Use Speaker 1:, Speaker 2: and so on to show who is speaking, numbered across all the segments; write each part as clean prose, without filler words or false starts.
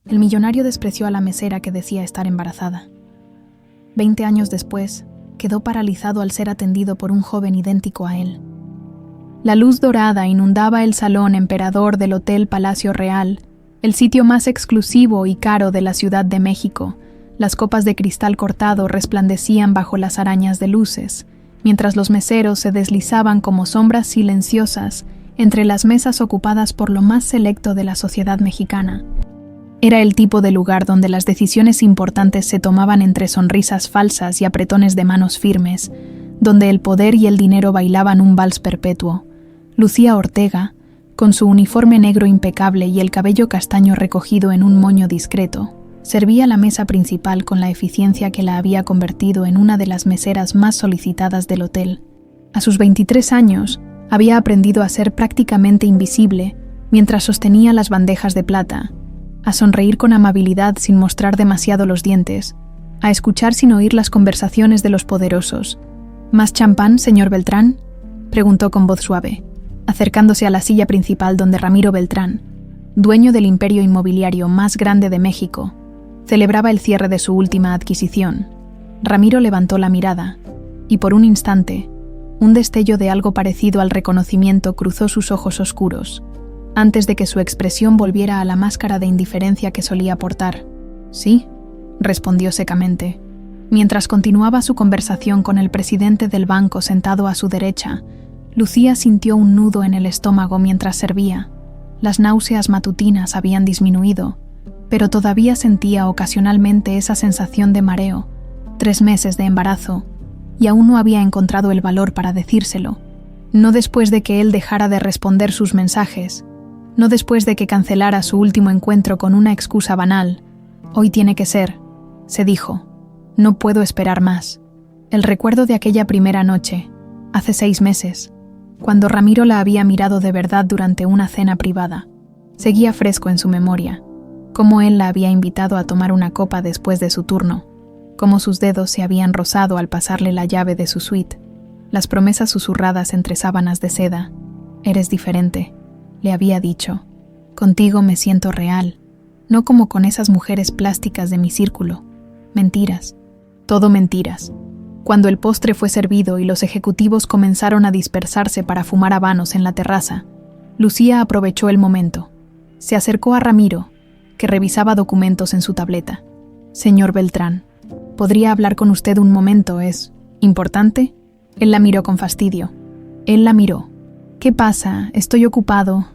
Speaker 1: El millonario despreció a la mesera que decía estar embarazada. 20 años después, quedó paralizado al ser atendido por un joven idéntico a él. La luz dorada inundaba el salón emperador del Hotel Palacio Real, el sitio más exclusivo y caro de la Ciudad de México. Las copas de cristal cortado resplandecían bajo las arañas de luces, mientras los meseros se deslizaban como sombras silenciosas entre las mesas ocupadas por lo más selecto de la sociedad mexicana. Era el tipo de lugar donde las decisiones importantes se tomaban entre sonrisas falsas y apretones de manos firmes, donde el poder y el dinero bailaban un vals perpetuo. Lucía Ortega, con su uniforme negro impecable y el cabello castaño recogido en un moño discreto, servía la mesa principal con la eficiencia que la había convertido en una de las meseras más solicitadas del hotel. A sus 23 años, había aprendido a ser prácticamente invisible mientras sostenía las bandejas de plata, a sonreír con amabilidad sin mostrar demasiado los dientes, a escuchar sin oír las conversaciones de los poderosos. ¿Más champán, señor Beltrán?, preguntó con voz suave, acercándose a la silla principal donde Ramiro Beltrán, dueño del imperio inmobiliario más grande de México, celebraba el cierre de su última adquisición. Ramiro levantó la mirada, y por un instante, un destello de algo parecido al reconocimiento cruzó sus ojos oscuros, antes de que su expresión volviera a la máscara de indiferencia que solía portar. «Sí», respondió secamente. Mientras continuaba su conversación con el presidente del banco sentado a su derecha, Lucía sintió un nudo en el estómago mientras servía. Las náuseas matutinas habían disminuido, pero todavía sentía ocasionalmente esa sensación de mareo. 3 meses de embarazo, y aún no había encontrado el valor para decírselo. No después de que él dejara de responder sus mensajes, no después de que cancelara su último encuentro con una excusa banal. «Hoy tiene que ser», se dijo. «No puedo esperar más». El recuerdo de aquella primera noche, hace 6 meses, cuando Ramiro la había mirado de verdad durante una cena privada, seguía fresco en su memoria. Cómo él la había invitado a tomar una copa después de su turno, cómo sus dedos se habían rozado al pasarle la llave de su suite, las promesas susurradas entre sábanas de seda. «Eres diferente», le había dicho. «Contigo me siento real, no como con esas mujeres plásticas de mi círculo». Mentiras, todo mentiras. Cuando el postre fue servido y los ejecutivos comenzaron a dispersarse para fumar habanos en la terraza, Lucía aprovechó el momento. Se acercó a Ramiro, que revisaba documentos en su tableta. «Señor Beltrán, ¿podría hablar con usted un momento? ¿Es importante?» Él la miró con fastidio. Él la miró. «¿Qué pasa? Estoy ocupado».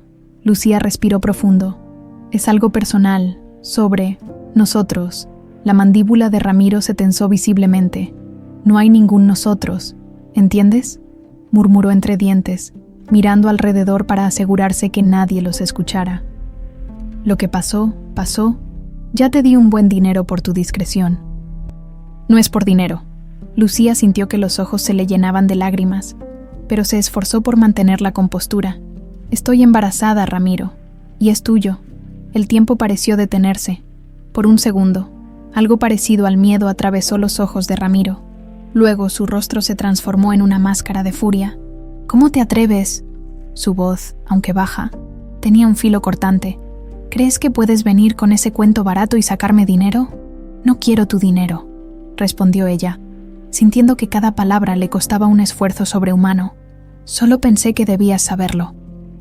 Speaker 1: Lucía respiró profundo. «Es algo personal, sobre nosotros». La mandíbula de Ramiro se tensó visiblemente. «No hay ningún nosotros, ¿entiendes?», murmuró entre dientes, mirando alrededor para asegurarse que nadie los escuchara. «Lo que pasó, pasó. Ya te di un buen dinero por tu discreción». «No es por dinero». Lucía sintió que los ojos se le llenaban de lágrimas, pero se esforzó por mantener la compostura. «Estoy embarazada, Ramiro, y es tuyo». El tiempo pareció detenerse. Por un segundo, algo parecido al miedo atravesó los ojos de Ramiro. Luego su rostro se transformó en una máscara de furia. «¿Cómo te atreves?». Su voz, aunque baja, tenía un filo cortante. «¿Crees que puedes venir con ese cuento barato y sacarme dinero?». «No quiero tu dinero», respondió ella, sintiendo que cada palabra le costaba un esfuerzo sobrehumano. «Solo pensé que debías saberlo».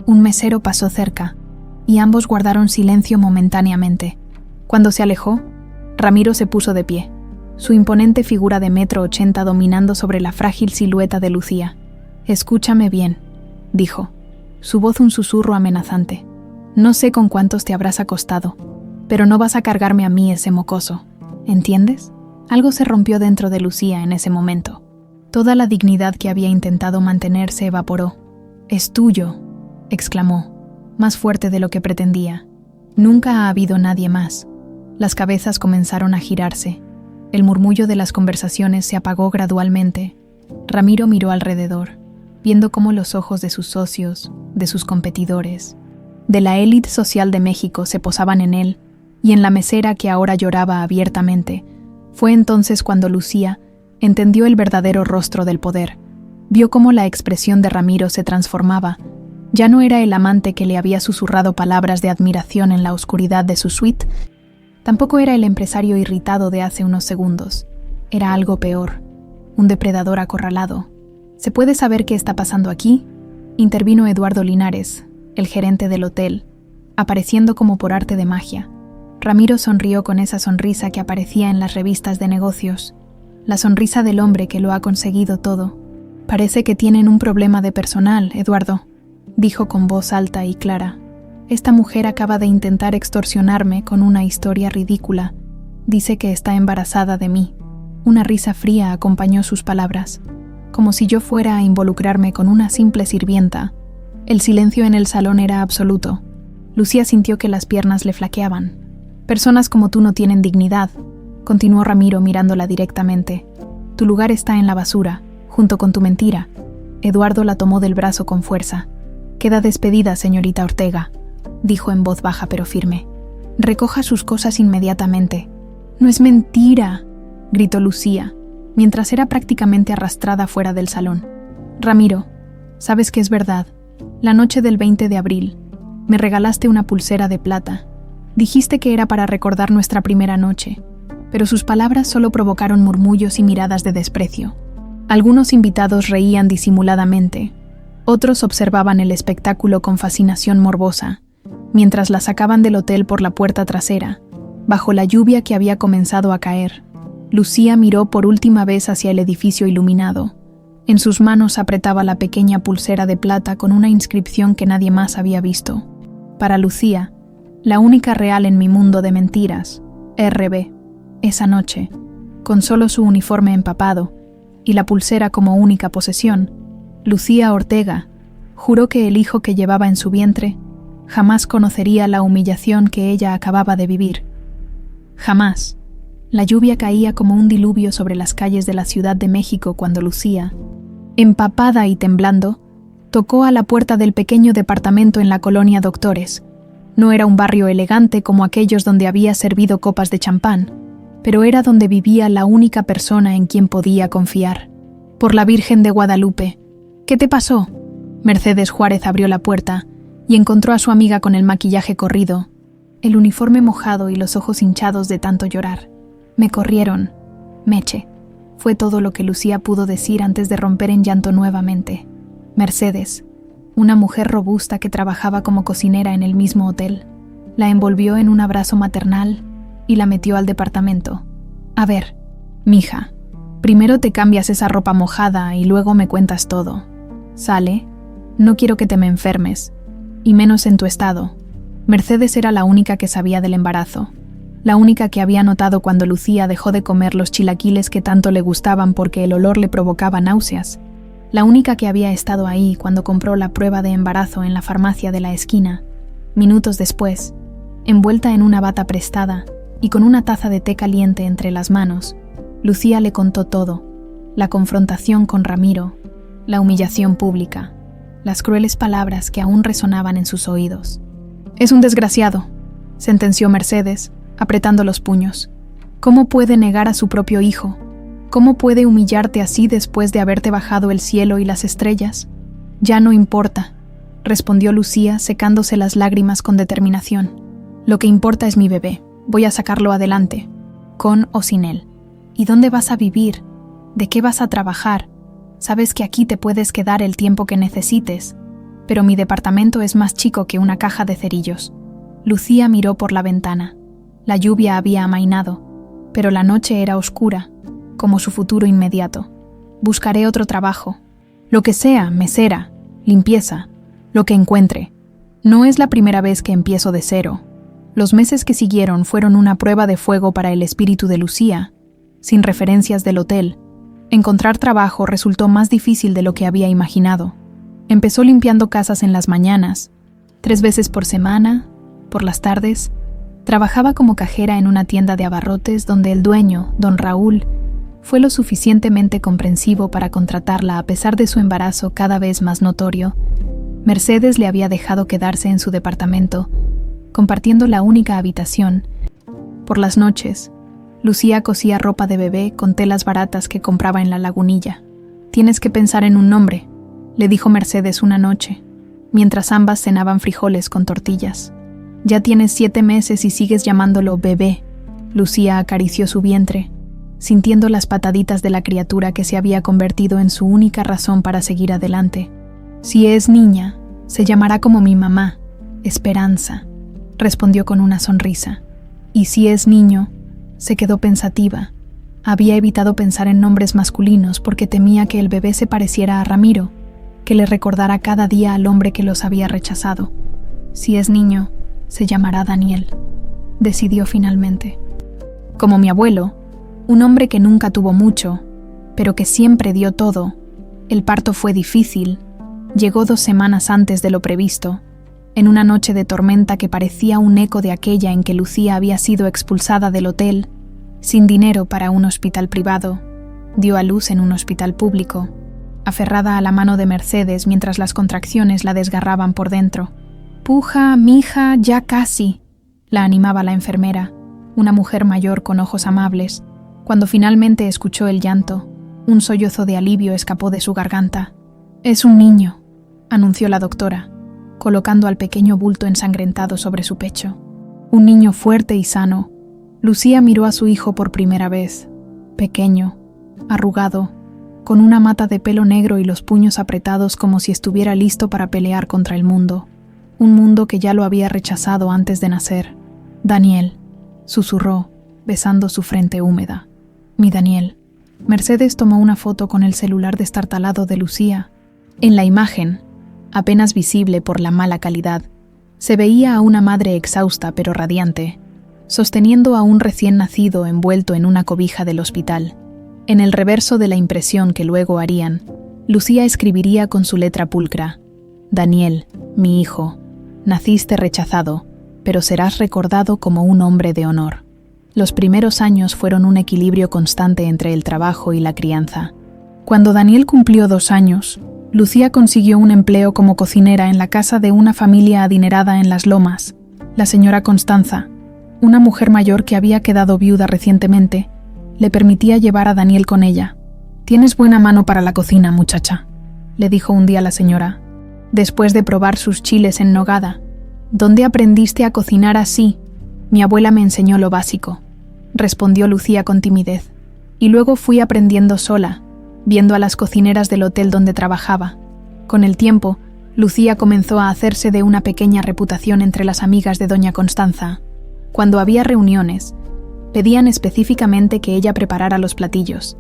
Speaker 1: Un mesero pasó cerca, y ambos guardaron silencio momentáneamente. Cuando se alejó, Ramiro se puso de pie, su imponente figura de 1,80 m dominando sobre la frágil silueta de Lucía. «Escúchame bien», dijo, su voz un susurro amenazante. «No sé con cuántos te habrás acostado, pero no vas a cargarme a mí ese mocoso, ¿entiendes?». Algo se rompió dentro de Lucía en ese momento. Toda la dignidad que había intentado mantener se evaporó. «Es tuyo», exclamó, más fuerte de lo que pretendía. «Nunca ha habido nadie más». Las cabezas comenzaron a girarse. El murmullo de las conversaciones se apagó gradualmente. Ramiro miró alrededor, viendo cómo los ojos de sus socios, de sus competidores, de la élite social de México se posaban en él y en la mesera que ahora lloraba abiertamente. Fue entonces cuando Lucía entendió el verdadero rostro del poder. Vio cómo la expresión de Ramiro se transformaba. Ya no era el amante que le había susurrado palabras de admiración en la oscuridad de su suite, Tampoco era el empresario irritado de hace unos segundos. Era algo peor, un depredador acorralado. ¿Se puede saber qué está pasando aquí?, intervino Eduardo Linares, el gerente del hotel, apareciendo como por arte de magia. Ramiro sonrió con esa sonrisa que aparecía en las revistas de negocios, la sonrisa del hombre que lo ha conseguido todo. «Parece que tienen un problema de personal, Eduardo», dijo con voz alta y clara. «Esta mujer acaba de intentar extorsionarme con una historia ridícula. Dice que está embarazada de mí». Una risa fría acompañó sus palabras, como si yo fuera a involucrarme con una simple sirvienta. El silencio en el salón era absoluto. Lucía sintió que las piernas le flaqueaban. «Personas como tú no tienen dignidad», continuó Ramiro mirándola directamente. «Tu lugar está en la basura, junto con tu mentira». Eduardo la tomó del brazo con fuerza. «Queda despedida, señorita Ortega», dijo en voz baja pero firme. «Recoja sus cosas inmediatamente». «No es mentira», gritó Lucía, mientras era prácticamente arrastrada fuera del salón. «Ramiro, sabes que es verdad. La noche del 20 de abril, me regalaste una pulsera de plata. Dijiste que era para recordar nuestra primera noche, pero sus palabras solo provocaron murmullos y miradas de desprecio. Algunos invitados reían disimuladamente, otros observaban el espectáculo con fascinación morbosa, mientras la sacaban del hotel por la puerta trasera, bajo la lluvia que había comenzado a caer. Lucía miró por última vez hacia el edificio iluminado. En sus manos apretaba la pequeña pulsera de plata con una inscripción que nadie más había visto. Para Lucía, la única real en mi mundo de mentiras, RB. Esa noche, con solo su uniforme empapado y la pulsera como única posesión, Lucía Ortega juró que el hijo que llevaba en su vientre jamás conocería la humillación que ella acababa de vivir. Jamás. La lluvia caía como un diluvio sobre las calles de la Ciudad de México cuando Lucía, empapada y temblando, tocó a la puerta del pequeño departamento en la colonia Doctores. No era un barrio elegante como aquellos donde había servido copas de champán, pero era donde vivía la única persona en quien podía confiar. «Por la Virgen de Guadalupe, ¿qué te pasó?». Mercedes Juárez abrió la puerta y encontró a su amiga con el maquillaje corrido, el uniforme mojado y los ojos hinchados de tanto llorar. «Me corrieron, Meche», fue todo lo que Lucía pudo decir antes de romper en llanto nuevamente. Mercedes, una mujer robusta que trabajaba como cocinera en el mismo hotel, la envolvió en un abrazo maternal y la metió al departamento. «A ver, mija, primero te cambias esa ropa mojada y luego me cuentas todo. ¿Sale? No quiero que te me enfermes, y menos en tu estado». Mercedes era la única que sabía del embarazo, la única que había notado cuando Lucía dejó de comer los chilaquiles que tanto le gustaban porque el olor le provocaba náuseas, la única que había estado ahí cuando compró la prueba de embarazo en la farmacia de la esquina. Minutos después, envuelta en una bata prestada y con una taza de té caliente entre las manos, Lucía le contó todo: la confrontación con Ramiro, la humillación pública, las crueles palabras que aún resonaban en sus oídos. «Es un desgraciado», sentenció Mercedes, apretando los puños. «¿Cómo puede negar a su propio hijo? ¿Cómo puede humillarte así después de haberte bajado el cielo y las estrellas?» «Ya no importa», respondió Lucía, secándose las lágrimas con determinación. «Lo que importa es mi bebé. Voy a sacarlo adelante, con o sin él. ¿Y dónde vas a vivir? ¿De qué vas a trabajar? Sabes que aquí te puedes quedar el tiempo que necesites, pero mi departamento es más chico que una caja de cerillos». Lucía miró por la ventana. La lluvia había amainado, pero la noche era oscura, como su futuro inmediato. «Buscaré otro trabajo. Lo que sea, mesera, limpieza, lo que encuentre. No es la primera vez que empiezo de cero». Los meses que siguieron fueron una prueba de fuego para el espíritu de Lucía. Sin referencias del hotel, encontrar trabajo resultó más difícil de lo que había imaginado. Empezó limpiando casas en las mañanas, 3 veces por semana, por las tardes. Trabajaba como cajera en una tienda de abarrotes donde el dueño, don Raúl, fue lo suficientemente comprensivo para contratarla a pesar de su embarazo cada vez más notorio. Mercedes le había dejado quedarse en su departamento, compartiendo la única habitación. Por las noches, Lucía cosía ropa de bebé con telas baratas que compraba en la Lagunilla. «Tienes que pensar en un nombre», le dijo Mercedes una noche, mientras ambas cenaban frijoles con tortillas. «Ya tienes 7 meses y sigues llamándolo bebé. Lucía acarició su vientre, sintiendo las pataditas de la criatura que se había convertido en su única razón para seguir adelante. Si es niña, se llamará como mi mamá, Esperanza, respondió con una sonrisa. Y si es niño, se quedó pensativa. Había evitado pensar en nombres masculinos porque temía que el bebé se pareciera a Ramiro, que le recordara cada día al hombre que los había rechazado. Si es niño, se llamará Daniel, decidió finalmente. Como mi abuelo, un hombre que nunca tuvo mucho, pero que siempre dio todo, el parto fue difícil, llegó 2 semanas antes de lo previsto, en una noche de tormenta que parecía un eco de aquella en que Lucía había sido expulsada del hotel, sin dinero para un hospital privado, dio a luz en un hospital público, aferrada a la mano de Mercedes mientras las contracciones la desgarraban por dentro. «Puja, mija, ya casi», la animaba la enfermera, una mujer mayor con ojos amables. Cuando finalmente escuchó el llanto, un sollozo de alivio escapó de su garganta. «Es un niño», anunció la doctora, colocando al pequeño bulto ensangrentado sobre su pecho. Un niño fuerte y sano. Lucía miró a su hijo por primera vez, pequeño, arrugado, con una mata de pelo negro y los puños apretados como si estuviera listo para pelear contra el mundo. Un mundo que ya lo había rechazado antes de nacer. «Daniel», susurró, besando su frente húmeda. «Mi Daniel». Mercedes tomó una foto con el celular destartalado de Lucía. En la imagen, apenas visible por la mala calidad, se veía a una madre exhausta pero radiante, sosteniendo a un recién nacido envuelto en una cobija del hospital. En el reverso de la impresión que luego harían, Lucía escribiría con su letra pulcra: «Daniel, mi hijo, naciste rechazado, pero serás recordado como un hombre de honor». Los primeros años fueron un equilibrio constante entre el trabajo y la crianza. Cuando Daniel cumplió 2 años, Lucía consiguió un empleo como cocinera en la casa de una familia adinerada en Las Lomas. La señora Constanza, una mujer mayor que había quedado viuda recientemente, le permitía llevar a Daniel con ella. «Tienes buena mano para la cocina, muchacha», le dijo un día la señora, después de probar sus chiles en nogada. «¿Dónde aprendiste a cocinar así?» «Mi abuela me enseñó lo básico», respondió Lucía con timidez. «Y luego fui aprendiendo sola, viendo a las cocineras del hotel donde trabajaba». Con el tiempo, Lucía comenzó a hacerse de una pequeña reputación entre las amigas de doña Constanza. Cuando había reuniones, pedían específicamente que ella preparara los platillos.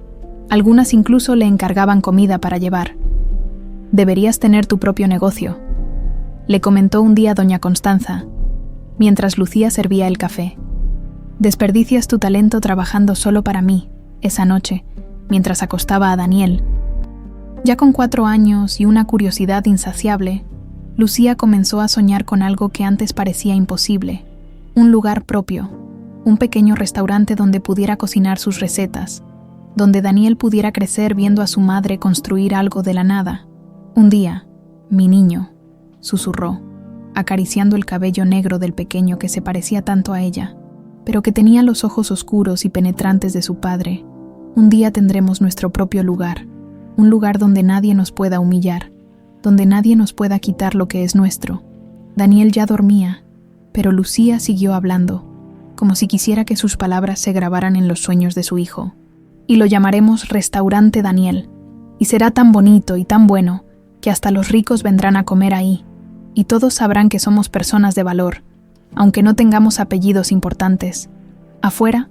Speaker 1: Algunas incluso le encargaban comida para llevar. «Deberías tener tu propio negocio», le comentó un día doña Constanza, mientras Lucía servía el café. «Desperdicias tu talento trabajando solo para mí», esa noche, mientras acostaba a Daniel. Ya con 4 años y una curiosidad insaciable, Lucía comenzó a soñar con algo que antes parecía imposible: un lugar propio, un pequeño restaurante donde pudiera cocinar sus recetas, donde Daniel pudiera crecer viendo a su madre construir algo de la nada. Un día, «Mi niño», susurró, acariciando el cabello negro del pequeño que se parecía tanto a ella, pero que tenía los ojos oscuros y penetrantes de su padre. «Un día tendremos nuestro propio lugar, un lugar donde nadie nos pueda humillar, donde nadie nos pueda quitar lo que es nuestro». Daniel ya dormía, pero Lucía siguió hablando, como si quisiera que sus palabras se grabaran en los sueños de su hijo. «Y lo llamaremos Restaurante Daniel, y será tan bonito y tan bueno que hasta los ricos vendrán a comer ahí, y todos sabrán que somos personas de valor, aunque no tengamos apellidos importantes». Afuera,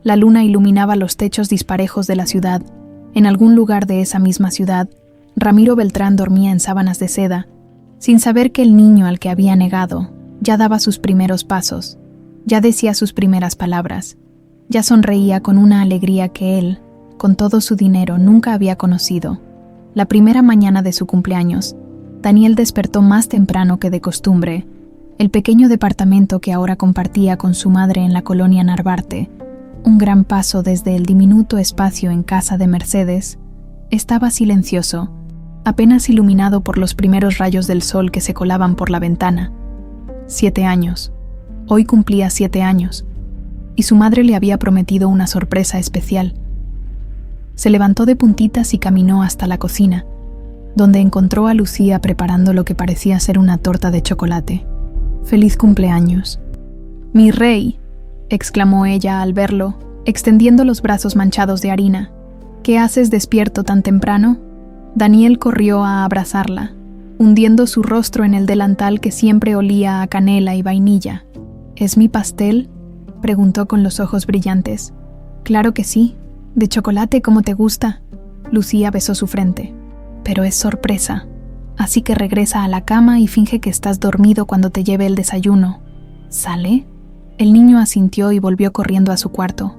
Speaker 1: la luna iluminaba los techos disparejos de la ciudad. En algún lugar de esa misma ciudad, Ramiro Beltrán dormía en sábanas de seda, sin saber que el niño al que había negado ya daba sus primeros pasos, ya decía sus primeras palabras, ya sonreía con una alegría que él, con todo su dinero, nunca había conocido. La primera mañana de su cumpleaños, Daniel despertó más temprano que de costumbre. El pequeño departamento que ahora compartía con su madre en la colonia Narvarte, un gran paso desde el diminuto espacio en casa de Mercedes, estaba silencioso, apenas iluminado por los primeros rayos del sol que se colaban por la ventana. 7 años. Hoy cumplía 7 años, y su madre le había prometido una sorpresa especial. Se levantó de puntitas y caminó hasta la cocina, donde encontró a Lucía preparando lo que parecía ser una torta de chocolate. «Feliz cumpleaños». «Mi rey», exclamó ella al verlo, extendiendo los brazos manchados de harina. ¿Qué haces despierto tan temprano? Daniel corrió a abrazarla, hundiendo su rostro en el delantal que siempre olía a canela y vainilla. ¿Es mi pastel?, preguntó con los ojos brillantes. Claro que sí, de chocolate como te gusta. Lucía besó su frente. Pero es sorpresa, así que regresa a la cama y finge que estás dormido cuando te lleve el desayuno. ¿Sale? El niño asintió y volvió corriendo a su cuarto.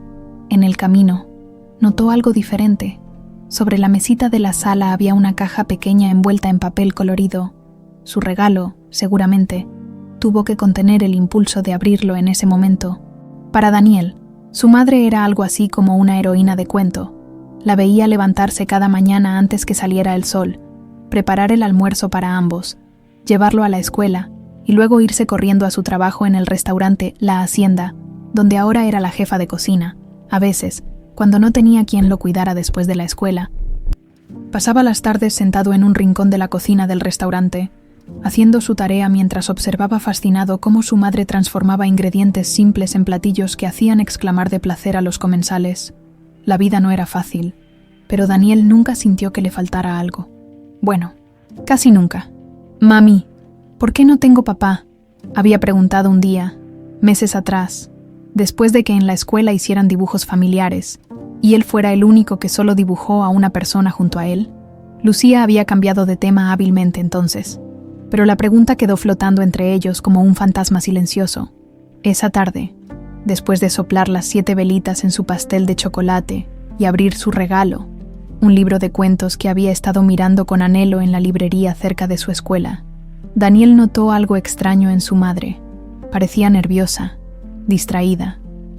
Speaker 1: En el camino, notó algo diferente. Sobre la mesita de la sala había una caja pequeña envuelta en papel colorido. Su regalo, seguramente, tuvo que contener el impulso de abrirlo en ese momento. Para Daniel, su madre era algo así como una heroína de cuento. La veía levantarse cada mañana antes que saliera el sol, preparar el almuerzo para ambos, llevarlo a la escuela y luego irse corriendo a su trabajo en el restaurante La Hacienda, donde ahora era la jefa de cocina. A veces, cuando no tenía quien lo cuidara después de la escuela, pasaba las tardes sentado en un rincón de la cocina del restaurante, haciendo su tarea mientras observaba fascinado cómo su madre transformaba ingredientes simples en platillos que hacían exclamar de placer a los comensales. La vida no era fácil, pero Daniel nunca sintió que le faltara algo. Bueno, casi nunca. «Mami, ¿por qué no tengo papá?», había preguntado un día, meses atrás, después de que en la escuela hicieran dibujos familiares, y él fuera el único que solo dibujó a una persona junto a él. Lucía había cambiado de tema hábilmente entonces, pero la pregunta quedó flotando entre ellos como un fantasma silencioso. Esa tarde, después de soplar las 7 velitas en su pastel de chocolate y abrir su regalo, un libro de cuentos que había estado mirando con anhelo en la librería cerca de su escuela, Daniel notó algo extraño en su madre. Parecía nerviosa, distraída,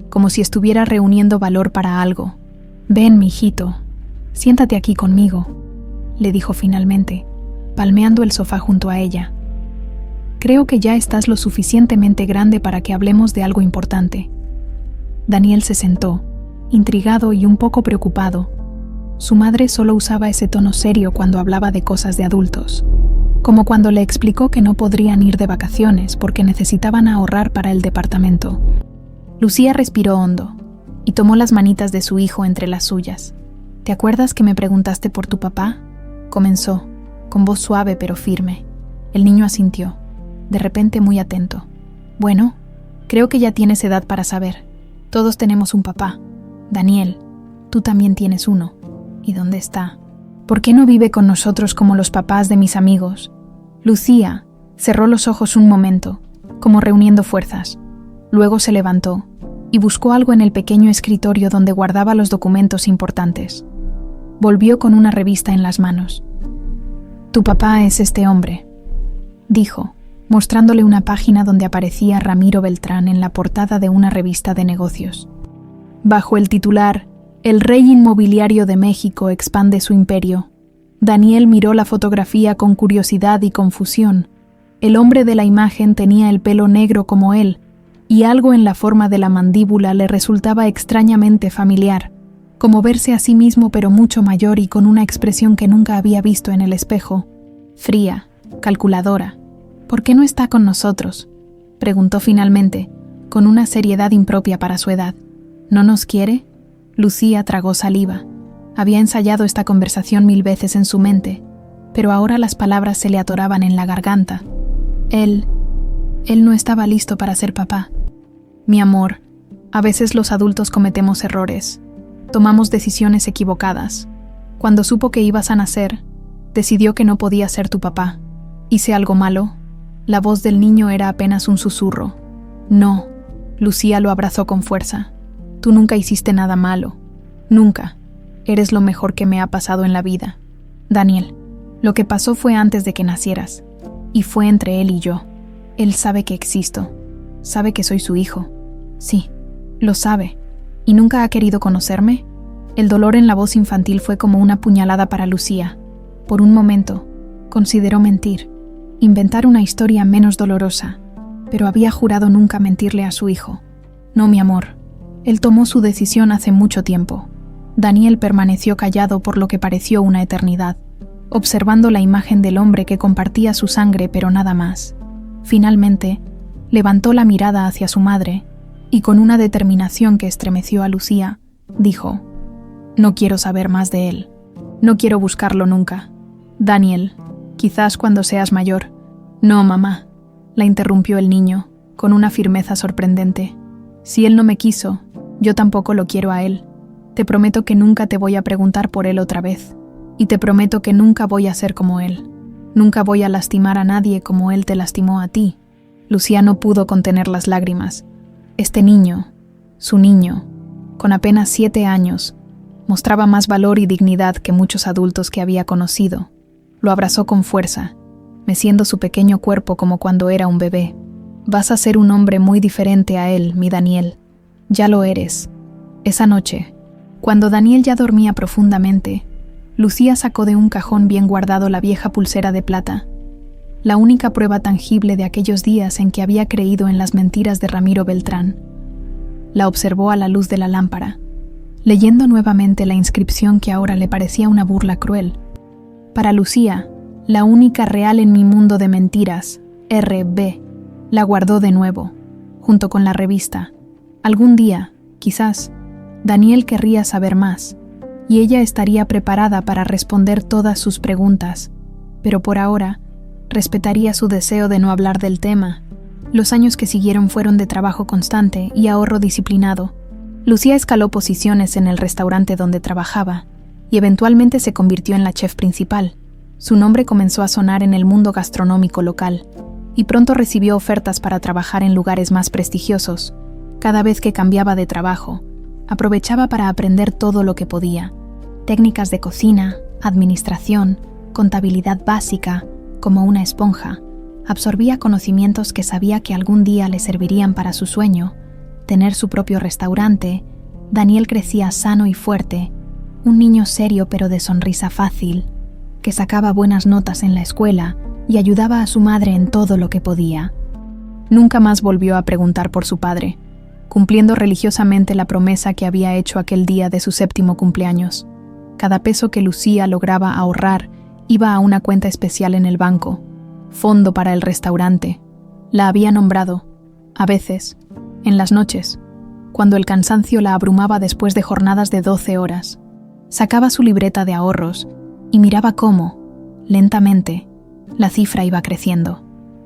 Speaker 1: como si estuviera reuniendo valor para algo. «Ven, mijito, siéntate aquí conmigo», le dijo finalmente, palmeando el sofá junto a ella. «Creo que ya estás lo suficientemente grande para que hablemos de algo importante». Daniel se sentó, intrigado y un poco preocupado. Su madre solo usaba ese tono serio cuando hablaba de cosas de adultos, como cuando le explicó que no podrían ir de vacaciones porque necesitaban ahorrar para el departamento. Lucía respiró hondo y tomó las manitas de su hijo entre las suyas. «¿Te acuerdas que me preguntaste por tu papá?», comenzó, con voz suave pero firme. El niño asintió, de repente muy atento. «Bueno, creo que ya tienes edad para saber. Todos tenemos un papá. Daniel, tú también tienes uno. ¿Y dónde está? ¿Por qué no vive con nosotros como los papás de mis amigos?». Lucía cerró los ojos un momento, como reuniendo fuerzas. Luego se levantó y buscó algo en el pequeño escritorio donde guardaba los documentos importantes. Volvió con una revista en las manos. «Tu papá es este hombre», dijo, mostrándole una página donde aparecía Ramiro Beltrán en la portada de una revista de negocios. Bajo el titular «El rey inmobiliario de México expande su imperio», Daniel miró la fotografía con curiosidad y confusión. El hombre de la imagen tenía el pelo negro como él, y algo en la forma de la mandíbula le resultaba extrañamente familiar, como verse a sí mismo pero mucho mayor y con una expresión que nunca había visto en el espejo. Fría, calculadora. «¿Por qué no está con nosotros?», preguntó finalmente, con una seriedad impropia para su edad. «¿No nos quiere?». Lucía tragó saliva. Había ensayado esta conversación 1000 veces en su mente, pero ahora las palabras se le atoraban en la garganta. Él no estaba listo para ser papá. «Mi amor, a veces los adultos cometemos errores. Tomamos decisiones equivocadas. Cuando supo que ibas a nacer, decidió que no podía ser tu papá. ¿Hice algo malo?». La voz del niño era apenas un susurro. «No», Lucía lo abrazó con fuerza. «Tú nunca hiciste nada malo. Nunca. Eres lo mejor que me ha pasado en la vida. Daniel, lo que pasó fue antes de que nacieras, y fue entre él y yo. Él sabe que existo. Sabe que soy su hijo. Sí, lo sabe. ¿Y nunca ha querido conocerme?». El dolor en la voz infantil fue como una puñalada para Lucía. Por un momento, consideró mentir, inventar una historia menos dolorosa, pero había jurado nunca mentirle a su hijo. «No, mi amor. Él tomó su decisión hace mucho tiempo». Daniel permaneció callado por lo que pareció una eternidad, observando la imagen del hombre que compartía su sangre pero nada más. Finalmente, levantó la mirada hacia su madre y con una determinación que estremeció a Lucía, dijo: «No quiero saber más de él. No quiero buscarlo nunca. Daniel, quizás cuando seas mayor». «No, mamá», la interrumpió el niño, con una firmeza sorprendente. «Si él no me quiso, yo tampoco lo quiero a él. Te prometo que nunca te voy a preguntar por él otra vez. Y te prometo que nunca voy a ser como él. Nunca voy a lastimar a nadie como él te lastimó a ti». Lucía no pudo contener las lágrimas. Este niño, su niño, con apenas 7 años, mostraba más valor y dignidad que muchos adultos que había conocido. Lo abrazó con fuerza, meciendo su pequeño cuerpo como cuando era un bebé. «Vas a ser un hombre muy diferente a él, mi Daniel. Ya lo eres». Esa noche, cuando Daniel ya dormía profundamente, Lucía sacó de un cajón bien guardado la vieja pulsera de plata, la única prueba tangible de aquellos días en que había creído en las mentiras de Ramiro Beltrán. La observó a la luz de la lámpara, leyendo nuevamente la inscripción que ahora le parecía una burla cruel. Para Lucía, la única real en mi mundo de mentiras, R.B., la guardó de nuevo, junto con la revista. Algún día, quizás, Daniel querría saber más, y ella estaría preparada para responder todas sus preguntas, pero por ahora respetaría su deseo de no hablar del tema. Los años que siguieron fueron de trabajo constante y ahorro disciplinado. Lucía escaló posiciones en el restaurante donde trabajaba y eventualmente se convirtió en la chef principal. Su nombre comenzó a sonar en el mundo gastronómico local y pronto recibió ofertas para trabajar en lugares más prestigiosos. Cada vez que cambiaba de trabajo, aprovechaba para aprender todo lo que podía: técnicas de cocina, administración, contabilidad básica. Como una esponja, absorbía conocimientos que sabía que algún día le servirían para su sueño, tener su propio restaurante. Daniel crecía sano y fuerte, un niño serio pero de sonrisa fácil, que sacaba buenas notas en la escuela y ayudaba a su madre en todo lo que podía. Nunca más volvió a preguntar por su padre, cumpliendo religiosamente la promesa que había hecho aquel día de su 7º cumpleaños. Cada peso que Lucía lograba ahorrar iba a una cuenta especial en el banco, fondo para el restaurante. La había nombrado, a veces, en las noches, cuando el cansancio la abrumaba después de jornadas de 12 horas. Sacaba su libreta de ahorros y miraba cómo, lentamente, la cifra iba creciendo.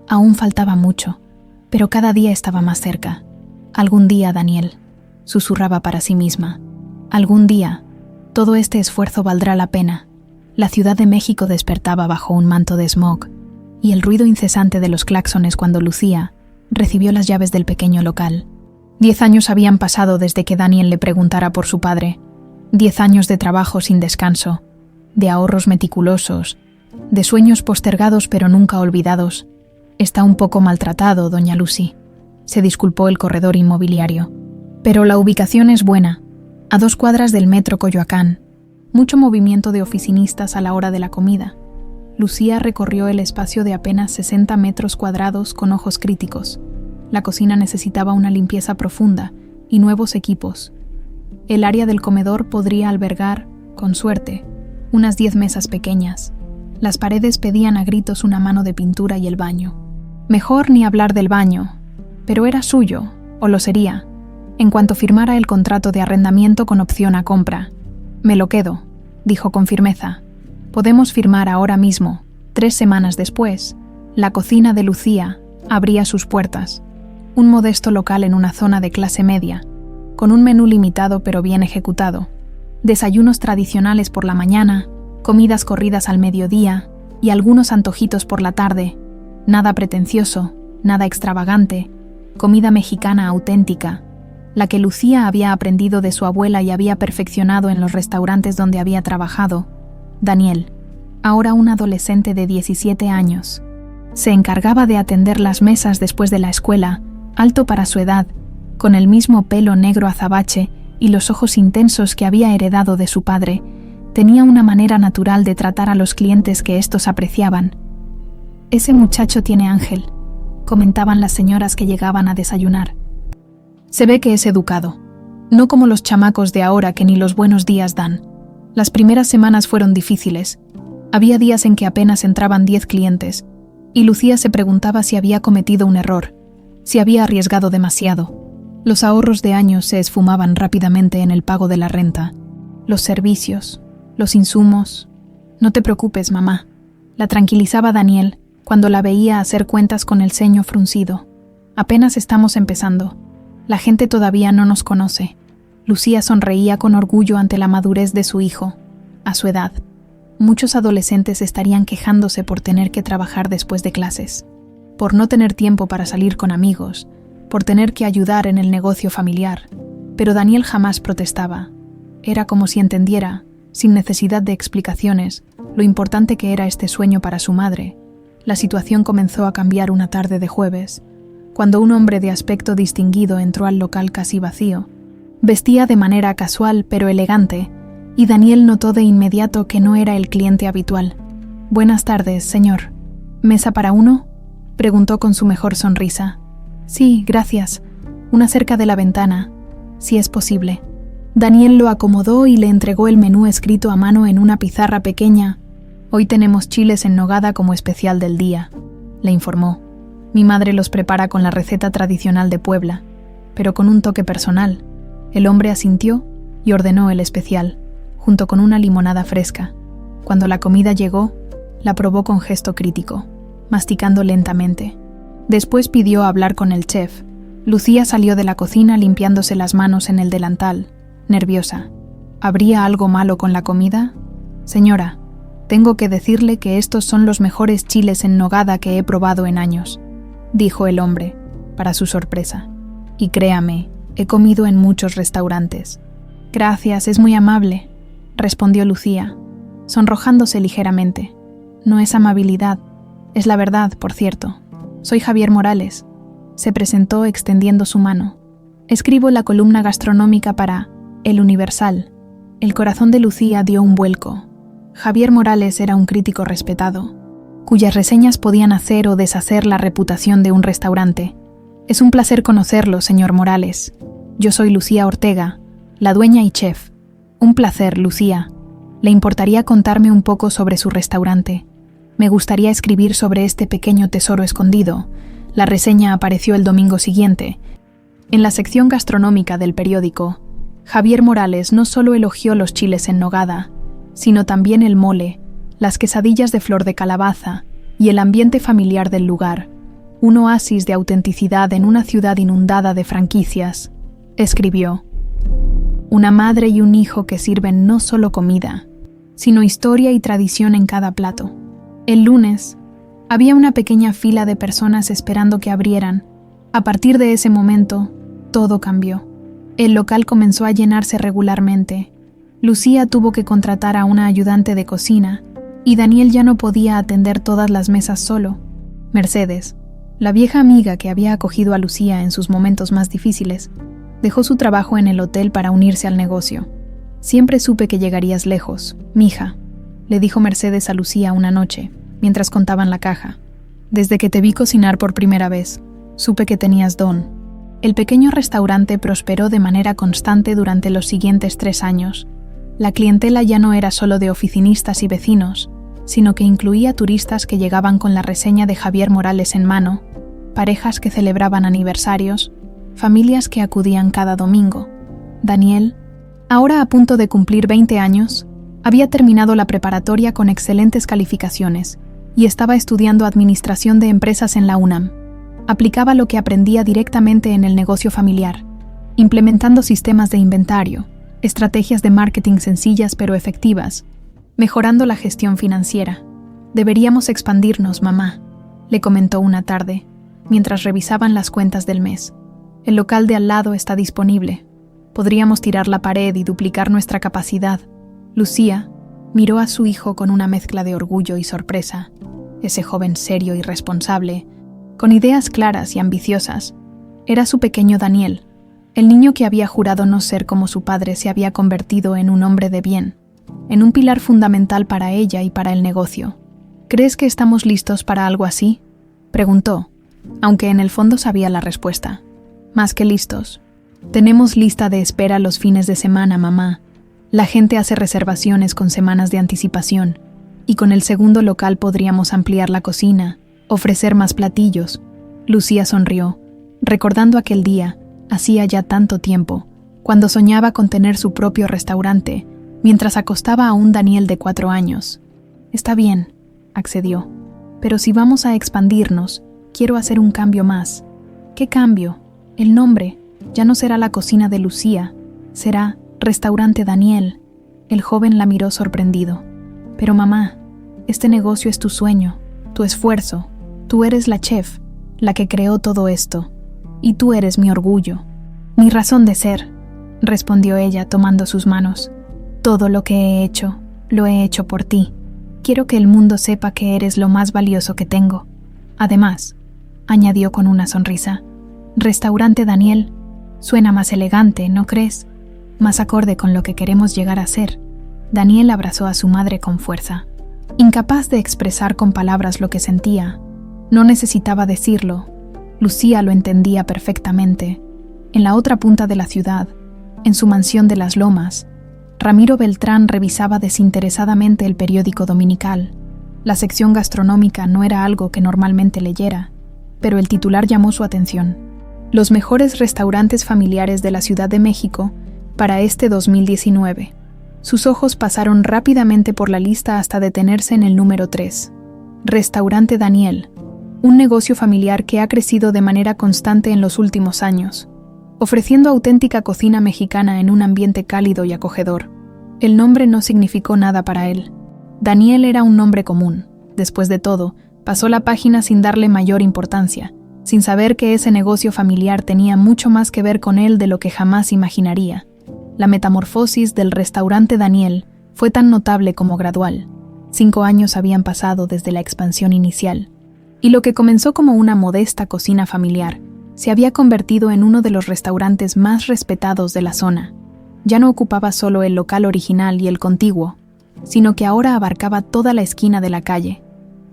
Speaker 1: Aún faltaba mucho, pero cada día estaba más cerca. «Algún día, Daniel», susurraba para sí misma, «algún día, todo este esfuerzo valdrá la pena». La Ciudad de México despertaba bajo un manto de smog, y el ruido incesante de los claxones cuando Lucía recibió las llaves del pequeño local. 10 años habían pasado desde que Daniel le preguntara por su padre. 10 años de trabajo sin descanso, de ahorros meticulosos, de sueños postergados pero nunca olvidados. «Está un poco maltratado, doña Lucy», se disculpó el corredor inmobiliario. «Pero la ubicación es buena, a 2 cuadras del metro Coyoacán. Mucho movimiento de oficinistas a la hora de la comida». Lucía recorrió el espacio de apenas 60 metros cuadrados con ojos críticos. La cocina necesitaba una limpieza profunda y nuevos equipos. El área del comedor podría albergar, con suerte, unas 10 mesas pequeñas. Las paredes pedían a gritos una mano de pintura y el baño. Mejor ni hablar del baño, pero era suyo, o lo sería, en cuanto firmara el contrato de arrendamiento con opción a compra. «Me lo quedo», dijo con firmeza. «Podemos firmar ahora mismo». 3 semanas después, la cocina de Lucía abría sus puertas. Un modesto local en una zona de clase media, con un menú limitado pero bien ejecutado. Desayunos tradicionales por la mañana, comidas corridas al mediodía y algunos antojitos por la tarde. Nada pretencioso, nada extravagante. Comida mexicana auténtica, la que Lucía había aprendido de su abuela y había perfeccionado en los restaurantes donde había trabajado. Daniel, ahora un adolescente de 17 años, se encargaba de atender las mesas después de la escuela, alto para su edad, con el mismo pelo negro azabache y los ojos intensos que había heredado de su padre. Tenía una manera natural de tratar a los clientes que estos apreciaban. «Ese muchacho tiene ángel», comentaban las señoras que llegaban a desayunar. «Se ve que es educado, no como los chamacos de ahora que ni los buenos días dan». Las primeras semanas fueron difíciles. Había días en que apenas entraban 10 clientes, y Lucía se preguntaba si había cometido un error, si había arriesgado demasiado. Los ahorros de años se esfumaban rápidamente en el pago de la renta, los servicios, los insumos. «No te preocupes, mamá», la tranquilizaba Daniel cuando la veía hacer cuentas con el ceño fruncido. «Apenas estamos empezando. La gente todavía no nos conoce». Lucía sonreía con orgullo ante la madurez de su hijo. A su edad, muchos adolescentes estarían quejándose por tener que trabajar después de clases, por no tener tiempo para salir con amigos, por tener que ayudar en el negocio familiar. Pero Daniel jamás protestaba. Era como si entendiera, sin necesidad de explicaciones, lo importante que era este sueño para su madre. La situación comenzó a cambiar una tarde de jueves, cuando un hombre de aspecto distinguido entró al local casi vacío. Vestía de manera casual pero elegante, y Daniel notó de inmediato que no era el cliente habitual. «Buenas tardes, señor. ¿Mesa para uno?», preguntó con su mejor sonrisa. «Sí, gracias. Una cerca de la ventana, si es posible». Daniel lo acomodó y le entregó el menú escrito a mano en una pizarra pequeña. «Hoy tenemos chiles en nogada como especial del día», le informó. «Mi madre los prepara con la receta tradicional de Puebla, pero con un toque personal». El hombre asintió y ordenó el especial, junto con una limonada fresca. Cuando la comida llegó, la probó con gesto crítico, masticando lentamente. Después pidió hablar con el chef. Lucía salió de la cocina limpiándose las manos en el delantal, nerviosa. ¿Habría algo malo con la comida? «Señora, tengo que decirle que estos son los mejores chiles en nogada que he probado en años», dijo el hombre, para su sorpresa. «Y créame, he comido en muchos restaurantes». «Gracias, es muy amable», respondió Lucía, sonrojándose ligeramente. «No es amabilidad, es la verdad, por cierto. Soy Javier Morales», se presentó extendiendo su mano. «Escribo la columna gastronómica para El Universal». El corazón de Lucía dio un vuelco. Javier Morales era un crítico respetado, cuyas reseñas podían hacer o deshacer la reputación de un restaurante. «Es un placer conocerlo, señor Morales. Yo soy Lucía Ortega, la dueña y chef». «Un placer, Lucía. ¿Le importaría contarme un poco sobre su restaurante? Me gustaría escribir sobre este pequeño tesoro escondido». La reseña apareció el domingo siguiente. En la sección gastronómica del periódico, Javier Morales no solo elogió los chiles en nogada, sino también el mole, las quesadillas de flor de calabaza y el ambiente familiar del lugar, un oasis de autenticidad en una ciudad inundada de franquicias. Escribió: «Una madre y un hijo que sirven no solo comida, sino historia y tradición en cada plato». El lunes, había una pequeña fila de personas esperando que abrieran. A partir de ese momento, todo cambió. El local comenzó a llenarse regularmente. Lucía tuvo que contratar a una ayudante de cocina, y Daniel ya no podía atender todas las mesas solo. Mercedes, la vieja amiga que había acogido a Lucía en sus momentos más difíciles, dejó su trabajo en el hotel para unirse al negocio. «Siempre supe que llegarías lejos, mija», le dijo Mercedes a Lucía una noche, mientras contaban la caja. «Desde que te vi cocinar por primera vez, supe que tenías don». El pequeño restaurante prosperó de manera constante durante los siguientes 3 años. La clientela ya no era solo de oficinistas y vecinos, sino que incluía turistas que llegaban con la reseña de Javier Morales en mano, parejas que celebraban aniversarios, familias que acudían cada domingo. Daniel, ahora a punto de cumplir 20 años, había terminado la preparatoria con excelentes calificaciones y estaba estudiando administración de empresas en la UNAM. Aplicaba lo que aprendía directamente en el negocio familiar, implementando sistemas de inventario, estrategias de marketing sencillas pero efectivas, mejorando la gestión financiera. «Deberíamos expandirnos, mamá», le comentó una tarde, mientras revisaban las cuentas del mes. «El local de al lado está disponible. Podríamos tirar la pared y duplicar nuestra capacidad». Lucía miró a su hijo con una mezcla de orgullo y sorpresa. Ese joven serio y responsable, con ideas claras y ambiciosas, era su pequeño Daniel. El niño que había jurado no ser como su padre se había convertido en un hombre de bien, en un pilar fundamental para ella y para el negocio. «¿Crees que estamos listos para algo así?», preguntó, aunque en el fondo sabía la respuesta. «Más que listos. Tenemos lista de espera los fines de semana, mamá. La gente hace reservaciones con semanas de anticipación, y con el segundo local podríamos ampliar la cocina, ofrecer más platillos». Lucía sonrió, recordando aquel día Hacía ya tanto tiempo, cuando soñaba con tener su propio restaurante, mientras acostaba a un Daniel de 4 años. Está bien, accedió, pero si vamos a expandirnos, quiero hacer un cambio más. ¿Qué cambio? El nombre. Ya no será la cocina de Lucía, será Restaurante Daniel. El joven la miró sorprendido. Pero mamá, este negocio es tu sueño, tu esfuerzo. Tú eres la chef, la que creó todo esto. Y tú eres mi orgullo, mi razón de ser, respondió ella tomando sus manos. Todo lo que he hecho, lo he hecho por ti. Quiero que el mundo sepa que eres lo más valioso que tengo. Además, añadió con una sonrisa, Restaurante Daniel suena más elegante, ¿no crees? Más acorde con lo que queremos llegar a ser. Daniel abrazó a su madre con fuerza. Incapaz de expresar con palabras lo que sentía, no necesitaba decirlo. Lucía lo entendía perfectamente. En la otra punta de la ciudad, en su mansión de las Lomas, Ramiro Beltrán revisaba desinteresadamente el periódico dominical. La sección gastronómica no era algo que normalmente leyera, pero el titular llamó su atención. Los mejores restaurantes familiares de la Ciudad de México para este 2019. Sus ojos pasaron rápidamente por la lista hasta detenerse en el número 3. Restaurante Daniel, un negocio familiar que ha crecido de manera constante en los últimos años, ofreciendo auténtica cocina mexicana en un ambiente cálido y acogedor. El nombre no significó nada para él. Daniel era un nombre común. Después de todo, pasó la página sin darle mayor importancia, sin saber que ese negocio familiar tenía mucho más que ver con él de lo que jamás imaginaría. La metamorfosis del Restaurante Daniel fue tan notable como gradual. 5 años habían pasado desde la expansión inicial, y lo que comenzó como una modesta cocina familiar se había convertido en uno de los restaurantes más respetados de la zona. Ya no ocupaba solo el local original y el contiguo, sino que ahora abarcaba toda la esquina de la calle.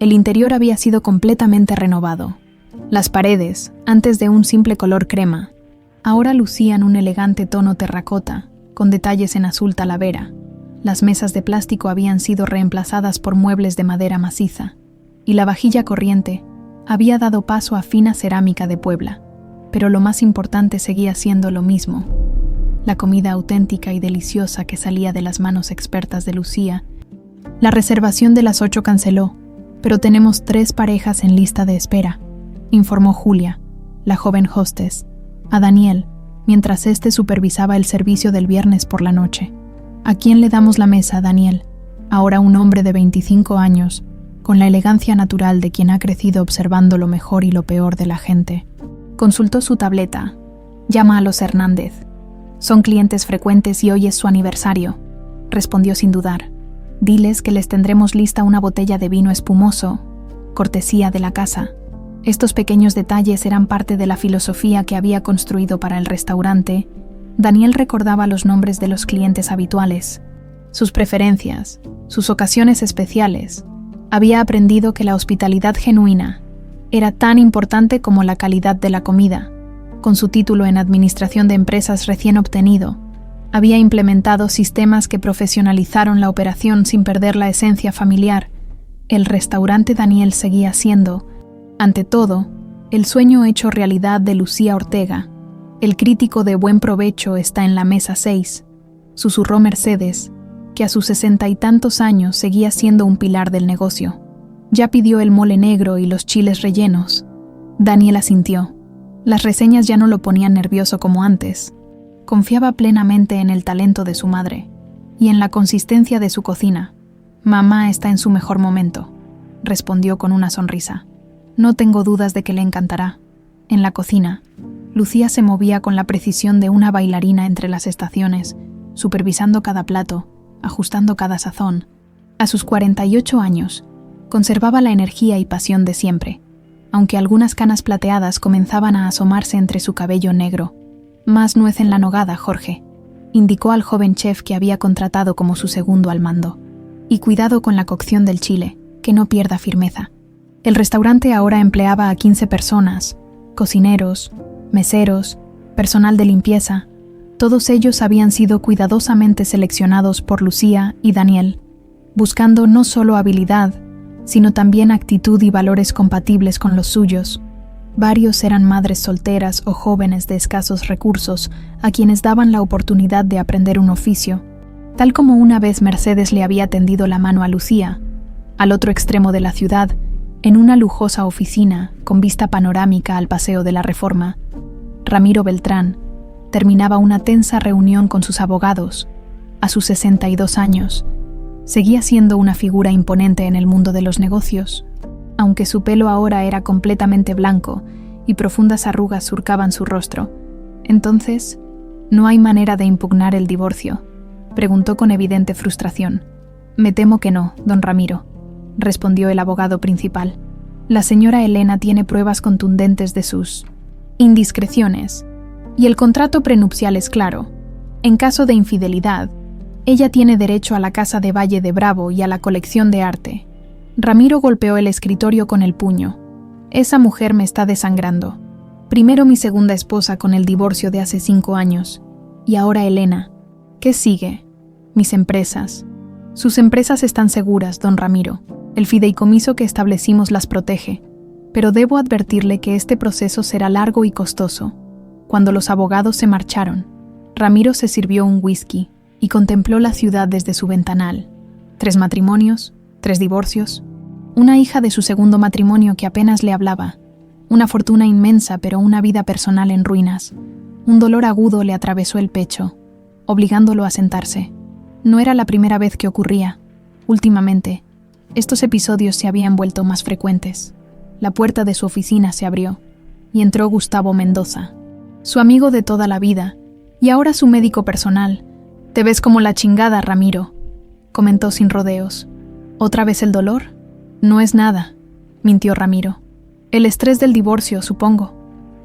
Speaker 1: El interior había sido completamente renovado. Las paredes, antes de un simple color crema, ahora lucían un elegante tono terracota, con detalles en azul talavera. Las mesas de plástico habían sido reemplazadas por muebles de madera maciza, y la vajilla corriente había dado paso a fina cerámica de Puebla. Pero lo más importante seguía siendo lo mismo. La comida auténtica y deliciosa que salía de las manos expertas de Lucía. La reservación de las 8 canceló, pero tenemos 3 parejas en lista de espera, informó Julia, la joven hostess, a Daniel, mientras éste supervisaba el servicio del viernes por la noche. ¿A quién le damos la mesa, Daniel? Ahora un hombre de 25 años, con la elegancia natural de quien ha crecido observando lo mejor y lo peor de la gente. Consultó su tableta. Llama a los Hernández. Son clientes frecuentes y hoy es su aniversario, respondió sin dudar. Diles que les tendremos lista una botella de vino espumoso, cortesía de la casa. Estos pequeños detalles eran parte de la filosofía que había construido para el restaurante. Daniel recordaba los nombres de los clientes habituales, sus preferencias, sus ocasiones especiales. Había aprendido que la hospitalidad genuina era tan importante como la calidad de la comida. Con su título en Administración de Empresas recién obtenido, había implementado sistemas que profesionalizaron la operación sin perder la esencia familiar. El restaurante Daniel seguía siendo, ante todo, el sueño hecho realidad de Lucía Ortega. El crítico de buen provecho está en la mesa 6, susurró Mercedes, que a sus 60 y tantos años seguía siendo un pilar del negocio. Ya pidió el mole negro y los chiles rellenos. Daniel asintió. Las reseñas ya no lo ponían nervioso como antes. Confiaba plenamente en el talento de su madre y en la consistencia de su cocina. Mamá está en su mejor momento, respondió con una sonrisa. No tengo dudas de que le encantará. En la cocina, Lucía se movía con la precisión de una bailarina entre las estaciones, supervisando cada plato, ajustando cada sazón. A sus 48 años, conservaba la energía y pasión de siempre, aunque algunas canas plateadas comenzaban a asomarse entre su cabello negro. Más nuez en la nogada, Jorge, indicó al joven chef que había contratado como su segundo al mando. Y cuidado con la cocción del chile, que no pierda firmeza. El restaurante ahora empleaba a 15 personas, cocineros, meseros, personal de limpieza. Todos ellos habían sido cuidadosamente seleccionados por Lucía y Daniel, buscando no solo habilidad, sino también actitud y valores compatibles con los suyos. Varios eran madres solteras o jóvenes de escasos recursos a quienes daban la oportunidad de aprender un oficio, tal como una vez Mercedes le había tendido la mano a Lucía, al otro extremo de la ciudad, en una lujosa oficina con vista panorámica al Paseo de la Reforma. Ramiro Beltrán terminaba una tensa reunión con sus abogados. A sus 62 años, seguía siendo una figura imponente en el mundo de los negocios, aunque su pelo ahora era completamente blanco y profundas arrugas surcaban su rostro. Entonces, ¿no hay manera de impugnar el divorcio?, preguntó con evidente frustración. Me temo que no, don Ramiro, respondió el abogado principal. La señora Elena tiene pruebas contundentes de sus indiscreciones, y el contrato prenupcial es claro. En caso de infidelidad, ella tiene derecho a la casa de Valle de Bravo y a la colección de arte. Ramiro golpeó el escritorio con el puño. Esa mujer me está desangrando. Primero mi segunda esposa con el divorcio de hace 5 años, y ahora Elena. ¿Qué sigue? Mis empresas. Sus empresas están seguras, don Ramiro. El fideicomiso que establecimos las protege. Pero debo advertirle que este proceso será largo y costoso. Cuando los abogados se marcharon, Ramiro se sirvió un whisky y contempló la ciudad desde su ventanal. 3 matrimonios, 3 divorcios, una hija de su segundo matrimonio que apenas le hablaba, una fortuna inmensa pero una vida personal en ruinas. Un dolor agudo le atravesó el pecho, obligándolo a sentarse. No era la primera vez que ocurría. Últimamente, estos episodios se habían vuelto más frecuentes. La puerta de su oficina se abrió y entró Gustavo Mendoza, su amigo de toda la vida y ahora su médico personal. Te ves como la chingada, Ramiro, comentó sin rodeos. ¿Otra vez el dolor? No es nada, mintió Ramiro. El estrés del divorcio, supongo.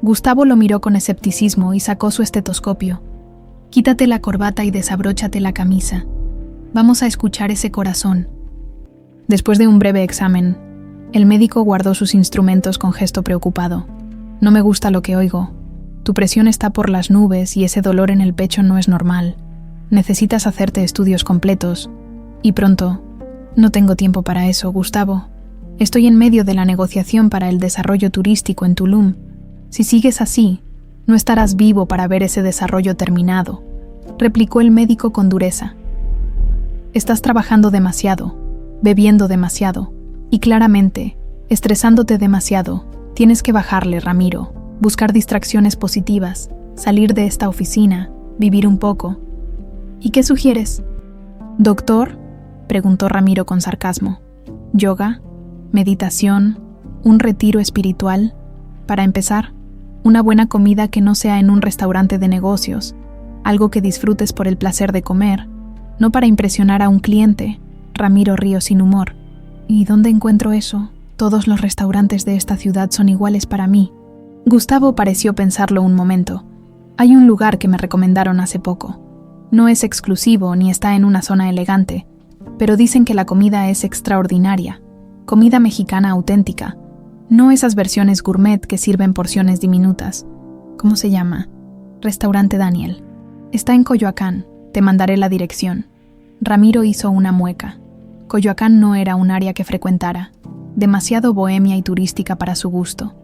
Speaker 1: Gustavo lo miró con escepticismo y sacó su estetoscopio. Quítate la corbata y desabróchate la camisa. Vamos a escuchar ese corazón. Después de un breve examen, el médico guardó sus instrumentos con gesto preocupado. No me gusta lo que oigo. Tu presión está por las nubes y ese dolor en el pecho no es normal. Necesitas hacerte estudios completos. Y pronto. No tengo tiempo para eso, Gustavo. Estoy en medio de la negociación para el desarrollo turístico en Tulum. Si sigues así, no estarás vivo para ver ese desarrollo terminado, replicó el médico con dureza. Estás trabajando demasiado, bebiendo demasiado, y claramente, estresándote demasiado. Tienes que bajarle, Ramiro, buscar distracciones positivas, salir de esta oficina, vivir un poco. ¿Y qué sugieres? ¿Doctor?, preguntó Ramiro con sarcasmo. ¿Yoga? ¿Meditación? ¿Un retiro espiritual? Para empezar, una buena comida que no sea en un restaurante de negocios, algo que disfrutes por el placer de comer, no para impresionar a un cliente. Ramiro rió sin humor. ¿Y dónde encuentro eso? Todos los restaurantes de esta ciudad son iguales para mí. Gustavo pareció pensarlo un momento. Hay un lugar que me recomendaron hace poco. No es exclusivo ni está en una zona elegante, pero dicen que la comida es extraordinaria. Comida mexicana auténtica. No esas versiones gourmet que sirven porciones diminutas. ¿Cómo se llama? Restaurante Daniel. Está en Coyoacán. Te mandaré la dirección. Ramiro hizo una mueca. Coyoacán no era un área que frecuentara. Demasiado bohemia y turística para su gusto.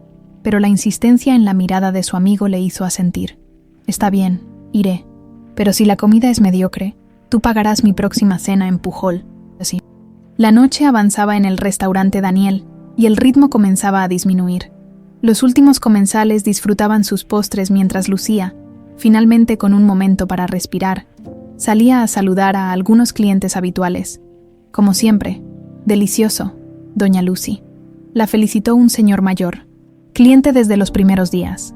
Speaker 1: Pero la insistencia en la mirada de su amigo le hizo asentir. Está bien, iré. Pero si la comida es mediocre, tú pagarás mi próxima cena en Pujol. Así. La noche avanzaba en el restaurante Daniel y el ritmo comenzaba a disminuir. Los últimos comensales disfrutaban sus postres mientras Lucía, finalmente con un momento para respirar, salía a saludar a algunos clientes habituales. Como siempre, delicioso, doña Lucy. La felicitó un señor mayor, cliente desde los primeros días.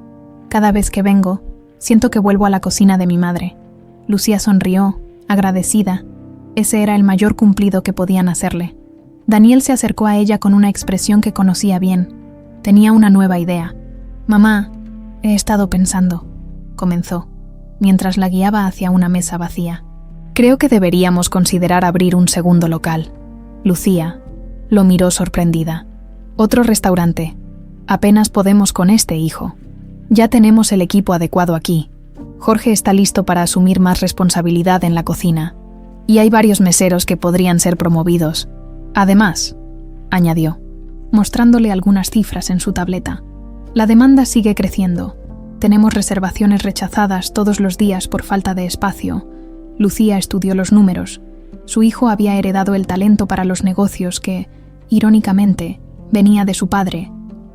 Speaker 1: Cada vez que vengo, siento que vuelvo a la cocina de mi madre. Lucía sonrió, agradecida. Ese era el mayor cumplido que podían hacerle. Daniel se acercó a ella con una expresión que conocía bien. Tenía una nueva idea. «Mamá, he estado pensando», comenzó, mientras la guiaba hacia una mesa vacía. «Creo que deberíamos considerar abrir un segundo local». Lucía lo miró sorprendida. «Otro restaurante. Apenas podemos con este, hijo. Ya tenemos el equipo adecuado aquí. Jorge está listo para asumir más responsabilidad en la cocina. Y hay varios meseros que podrían ser promovidos. Además», añadió, mostrándole algunas cifras en su tableta, La demanda sigue creciendo. Tenemos reservaciones rechazadas todos los días por falta de espacio. Lucía estudió los números. Su hijo había heredado el talento para los negocios que, irónicamente, venía de su padre.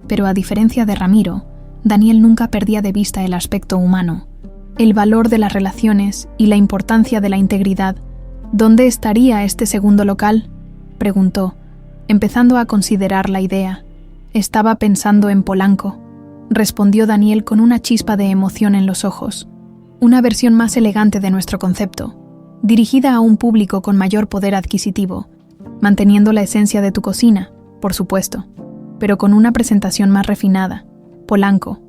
Speaker 1: Pero a diferencia de Ramiro, Daniel nunca perdía de vista el aspecto humano, el valor de las relaciones y la importancia de la integridad. ¿Dónde estaría este segundo local?, preguntó, empezando a considerar la idea. Estaba pensando en Polanco, respondió Daniel con una chispa de emoción en los ojos. Una versión más elegante de nuestro concepto, dirigida a un público con mayor poder adquisitivo, manteniendo la esencia de tu cocina, por supuesto, pero con una presentación más refinada. Polanco,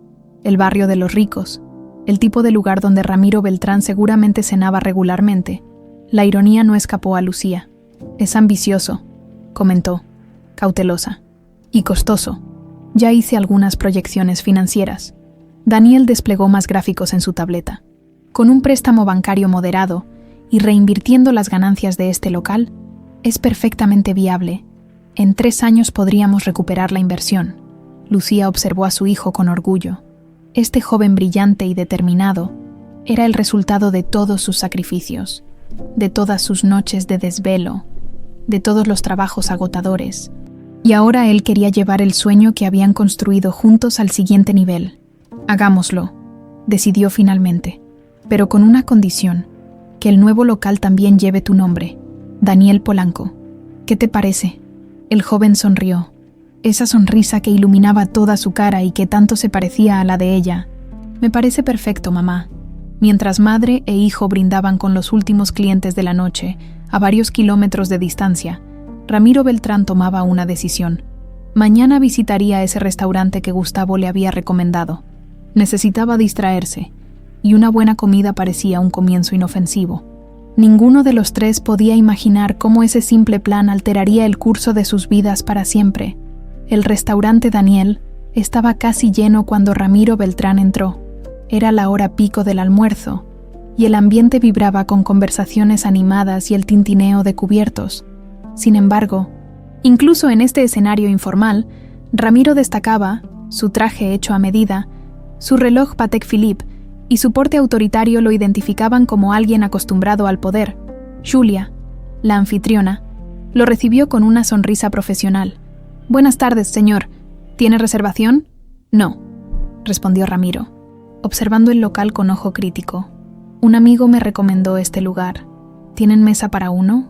Speaker 1: el barrio de los ricos, el tipo de lugar donde Ramiro Beltrán seguramente cenaba regularmente. La ironía no escapó a Lucía. Es ambicioso, comentó, cautelosa. Y costoso. Ya hice algunas proyecciones financieras. Daniel desplegó más gráficos en su tableta. Con un préstamo bancario moderado y reinvirtiendo las ganancias de este local, es perfectamente viable. En 3 años podríamos recuperar la inversión. Lucía observó a su hijo con orgullo. Este joven brillante y determinado era el resultado de todos sus sacrificios, de todas sus noches de desvelo, de todos los trabajos agotadores. Y ahora él quería llevar el sueño que habían construido juntos al siguiente nivel. Hagámoslo, decidió finalmente, pero con una condición, que el nuevo local también lleve tu nombre, Daniel Polanco. ¿Qué te parece? El joven sonrió, esa sonrisa que iluminaba toda su cara y que tanto se parecía a la de ella. Me parece perfecto, mamá. Mientras madre e hijo brindaban con los últimos clientes de la noche, a varios kilómetros de distancia, Ramiro Beltrán tomaba una decisión. Mañana visitaría ese restaurante que Gustavo le había recomendado. Necesitaba distraerse, y una buena comida parecía un comienzo inofensivo. Ninguno de los tres podía imaginar cómo ese simple plan alteraría el curso de sus vidas para siempre. El restaurante Daniel estaba casi lleno cuando Ramiro Beltrán entró. Era la hora pico del almuerzo, y el ambiente vibraba con conversaciones animadas y el tintineo de cubiertos. Sin embargo, incluso en este escenario informal, Ramiro destacaba, su traje hecho a medida, su reloj Patek Philippe y su porte autoritario lo identificaban como alguien acostumbrado al poder. Julia, la anfitriona, lo recibió con una sonrisa profesional. «Buenas tardes, señor. ¿Tiene reservación?» «No», respondió Ramiro, observando el local con ojo crítico. «Un amigo me recomendó este lugar. ¿Tienen mesa para uno?»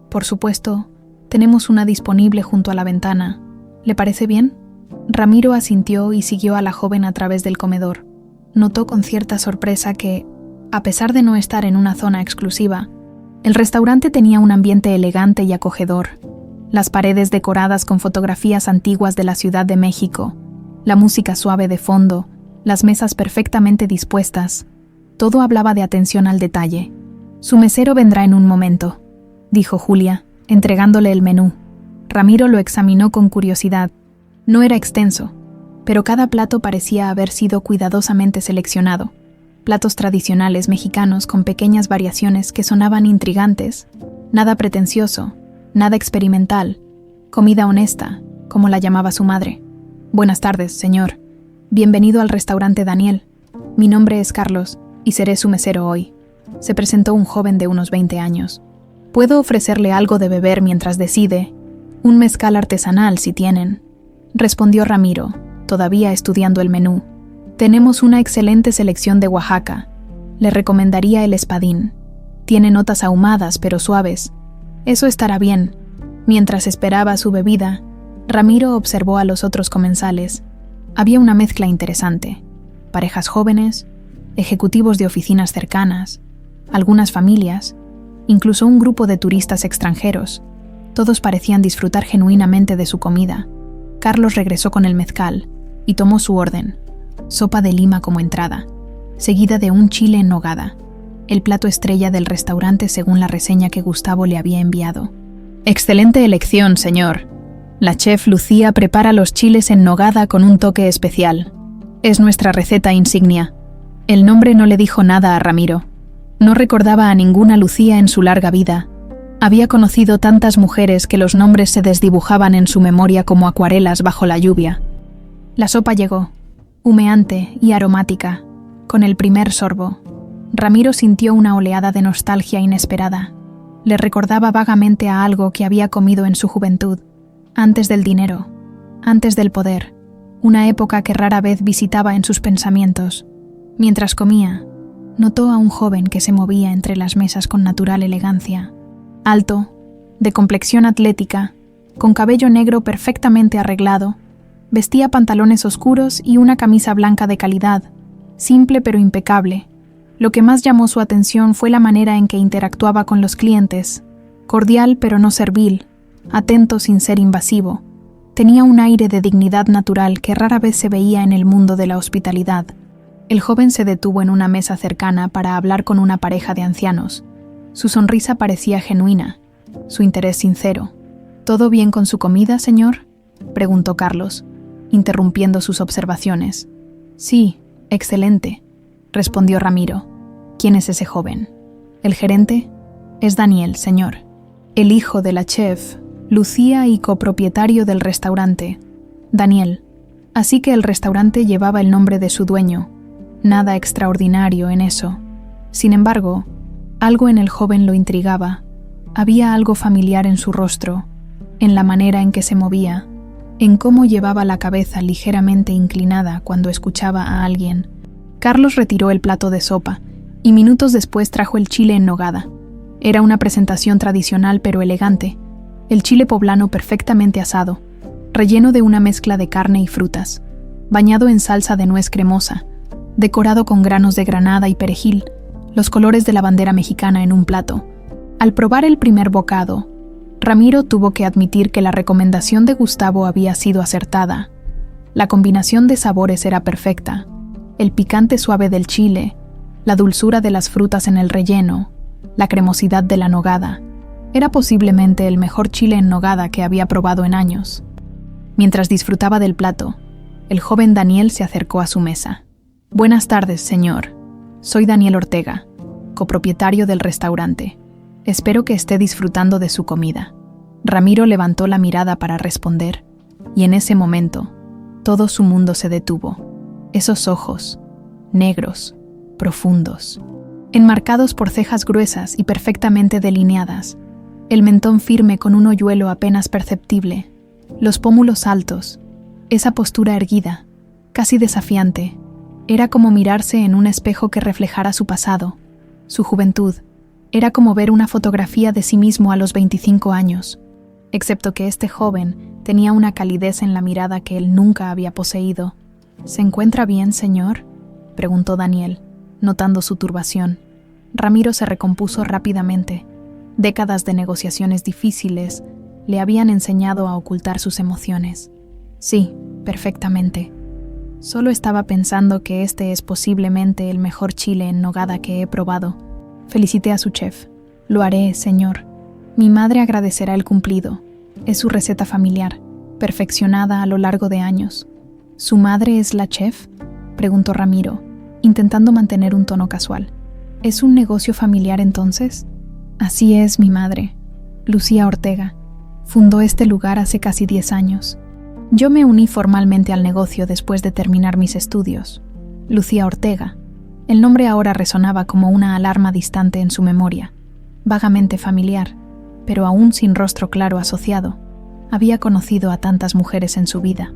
Speaker 1: «Por supuesto. Tenemos una disponible junto a la ventana. ¿Le parece bien?» Ramiro asintió y siguió a la joven a través del comedor. Notó con cierta sorpresa que, a pesar de no estar en una zona exclusiva, el restaurante tenía un ambiente elegante y acogedor. Las paredes decoradas con fotografías antiguas de la Ciudad de México, la música suave de fondo, las mesas perfectamente dispuestas. Todo hablaba de atención al detalle. «Su mesero vendrá en un momento», dijo Julia, entregándole el menú. Ramiro lo examinó con curiosidad. No era extenso, pero cada plato parecía haber sido cuidadosamente seleccionado. Platos tradicionales mexicanos con pequeñas variaciones que sonaban intrigantes, nada pretencioso, nada experimental, comida honesta, como la llamaba su madre. «Buenas tardes, señor. Bienvenido al restaurante Daniel. Mi nombre es Carlos y seré su mesero hoy», se presentó un joven de unos 20 años. «Puedo ofrecerle algo de beber mientras decide. Un mezcal artesanal, si tienen», respondió Ramiro, todavía estudiando el menú. «Tenemos una excelente selección de Oaxaca. Le recomendaría el espadín. Tiene notas ahumadas pero suaves. Eso estará bien». Mientras esperaba su bebida, Ramiro observó a los otros comensales. Había una mezcla interesante. Parejas jóvenes, ejecutivos de oficinas cercanas, algunas familias, incluso un grupo de turistas extranjeros. Todos parecían disfrutar genuinamente de su comida. Carlos regresó con el mezcal y tomó su orden. Sopa de lima como entrada, seguida de un chile en nogada, el plato estrella del restaurante según la reseña que Gustavo le había enviado. «Excelente elección, señor. La chef Lucía prepara los chiles en nogada con un toque especial. Es nuestra receta insignia». El nombre no le dijo nada a Ramiro. No recordaba a ninguna Lucía en su larga vida. Había conocido tantas mujeres que los nombres se desdibujaban en su memoria como acuarelas bajo la lluvia. La sopa llegó. humeante y aromática. Con el primer sorbo, Ramiro sintió una oleada de nostalgia inesperada. Le recordaba vagamente a algo que había comido en su juventud, antes del dinero, antes del poder, una época que rara vez visitaba en sus pensamientos. Mientras comía, notó a un joven que se movía entre las mesas con natural elegancia. Alto, de complexión atlética, con cabello negro perfectamente arreglado, vestía pantalones oscuros y una camisa blanca de calidad, simple pero impecable. Lo que más llamó su atención fue la manera en que interactuaba con los clientes, cordial pero no servil, atento sin ser invasivo. Tenía un aire de dignidad natural que rara vez se veía en el mundo de la hospitalidad. El joven se detuvo en una mesa cercana para hablar con una pareja de ancianos. Su sonrisa parecía genuina, su interés sincero. ¿Todo bien con su comida, señor?, preguntó Carlos, interrumpiendo sus observaciones. Sí, excelente, respondió Ramiro. ¿Quién es ese joven? ¿El gerente? Es Daniel, señor. El hijo de la chef, Lucía, y copropietario del restaurante. Daniel. Así que el restaurante llevaba el nombre de su dueño. Nada extraordinario en eso. Sin embargo, algo en el joven lo intrigaba. Había algo familiar en su rostro, en la manera en que se movía, en cómo llevaba la cabeza ligeramente inclinada cuando escuchaba a alguien. Carlos retiró el plato de sopa y minutos después trajo el chile en nogada. Era una presentación tradicional pero elegante. El chile poblano perfectamente asado, relleno de una mezcla de carne y frutas, bañado en salsa de nuez cremosa, decorado con granos de granada y perejil, los colores de la bandera mexicana en un plato. Al probar el primer bocado, Ramiro tuvo que admitir que la recomendación de Gustavo había sido acertada. La combinación de sabores era perfecta. El picante suave del chile, la dulzura de las frutas en el relleno, la cremosidad de la nogada. Era posiblemente el mejor chile en nogada que había probado en años. Mientras disfrutaba del plato, el joven Daniel se acercó a su mesa. Buenas tardes, señor. Soy Daniel Ortega, copropietario del restaurante. Espero que esté disfrutando de su comida. Ramiro levantó la mirada para responder, y en ese momento, todo su mundo se detuvo. Esos ojos, negros, profundos, enmarcados por cejas gruesas y perfectamente delineadas, el mentón firme con un hoyuelo apenas perceptible, los pómulos altos, esa postura erguida, casi desafiante. Era como mirarse en un espejo que reflejara su pasado, su juventud. Era como ver una fotografía de sí mismo a los 25 años, excepto que este joven tenía una calidez en la mirada que él nunca había poseído. ¿Se encuentra bien, señor?, preguntó Daniel, notando su turbación. Ramiro se recompuso rápidamente. Décadas de negociaciones difíciles le habían enseñado a ocultar sus emociones. Sí, perfectamente. Solo estaba pensando que este es posiblemente el mejor chile en nogada que he probado. Felicité a su chef. Lo haré, señor. Mi madre agradecerá el cumplido. Es su receta familiar, perfeccionada a lo largo de años. ¿Su madre es la chef?, preguntó Ramiro, intentando mantener un tono casual. ¿Es un negocio familiar entonces? Así es, mi madre, Lucía Ortega. Fundó este lugar hace casi 10 años. Yo me uní formalmente al negocio después de terminar mis estudios. Lucía Ortega. El nombre ahora resonaba como una alarma distante en su memoria, vagamente familiar, pero aún sin rostro claro asociado. Había conocido a tantas mujeres en su vida.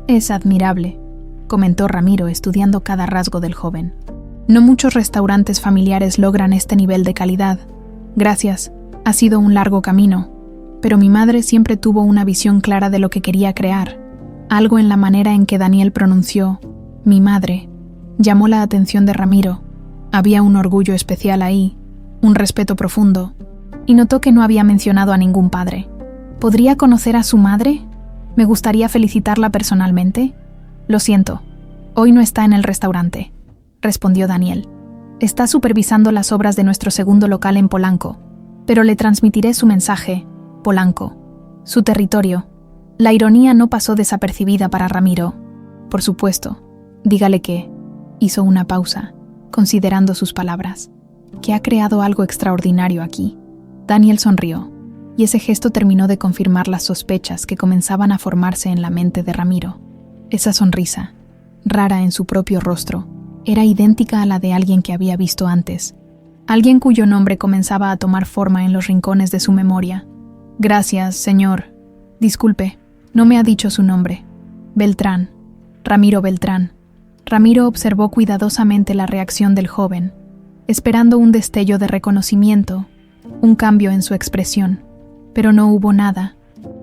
Speaker 1: Es admirable, comentó Ramiro estudiando cada rasgo del joven. No muchos restaurantes familiares logran este nivel de calidad. Gracias, ha sido un largo camino, pero mi madre siempre tuvo una visión clara de lo que quería crear. Algo en la manera en que Daniel pronunció «mi madre» llamó la atención de Ramiro. Había un orgullo especial ahí, un respeto profundo, y notó que no había mencionado a ningún padre. ¿Podría conocer a su madre? Me gustaría felicitarla personalmente. Lo siento, hoy no está en el restaurante, respondió Daniel. Está supervisando las obras de nuestro segundo local en Polanco, pero le transmitiré su mensaje. Polanco, su territorio. La ironía no pasó desapercibida para Ramiro. Por supuesto, dígale que... Hizo una pausa, considerando sus palabras. Que ha creado algo extraordinario aquí. Daniel sonrió, y ese gesto terminó de confirmar las sospechas que comenzaban a formarse en la mente de Ramiro. Esa sonrisa, rara en su propio rostro. Era idéntica a la de alguien que había visto antes. Alguien cuyo nombre comenzaba a tomar forma en los rincones de su memoria. Gracias, señor. Disculpe, no me ha dicho su nombre. Beltrán. Ramiro Beltrán. Ramiro observó cuidadosamente la reacción del joven, esperando un destello de reconocimiento, un cambio en su expresión. Pero no hubo nada.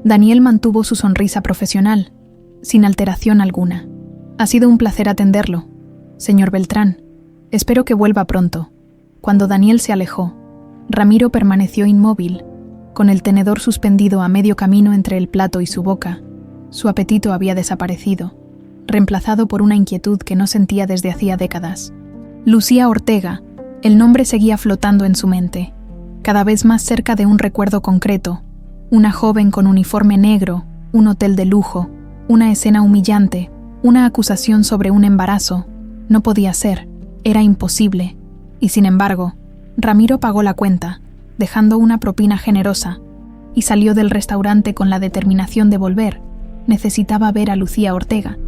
Speaker 1: Daniel mantuvo su sonrisa profesional, sin alteración alguna. Ha sido un placer atenderlo, señor Beltrán. Espero que vuelva pronto. Cuando Daniel se alejó, Ramiro permaneció inmóvil, con el tenedor suspendido a medio camino entre el plato y su boca. Su apetito había desaparecido, reemplazado por una inquietud que no sentía desde hacía décadas. Lucía Ortega, el nombre seguía flotando en su mente, cada vez más cerca de un recuerdo concreto, una joven con uniforme negro, un hotel de lujo, una escena humillante, una acusación sobre un embarazo. No podía ser, era imposible. Y sin embargo, Ramiro pagó la cuenta, dejando una propina generosa, y salió del restaurante con la determinación de volver. Necesitaba ver a Lucía Ortega.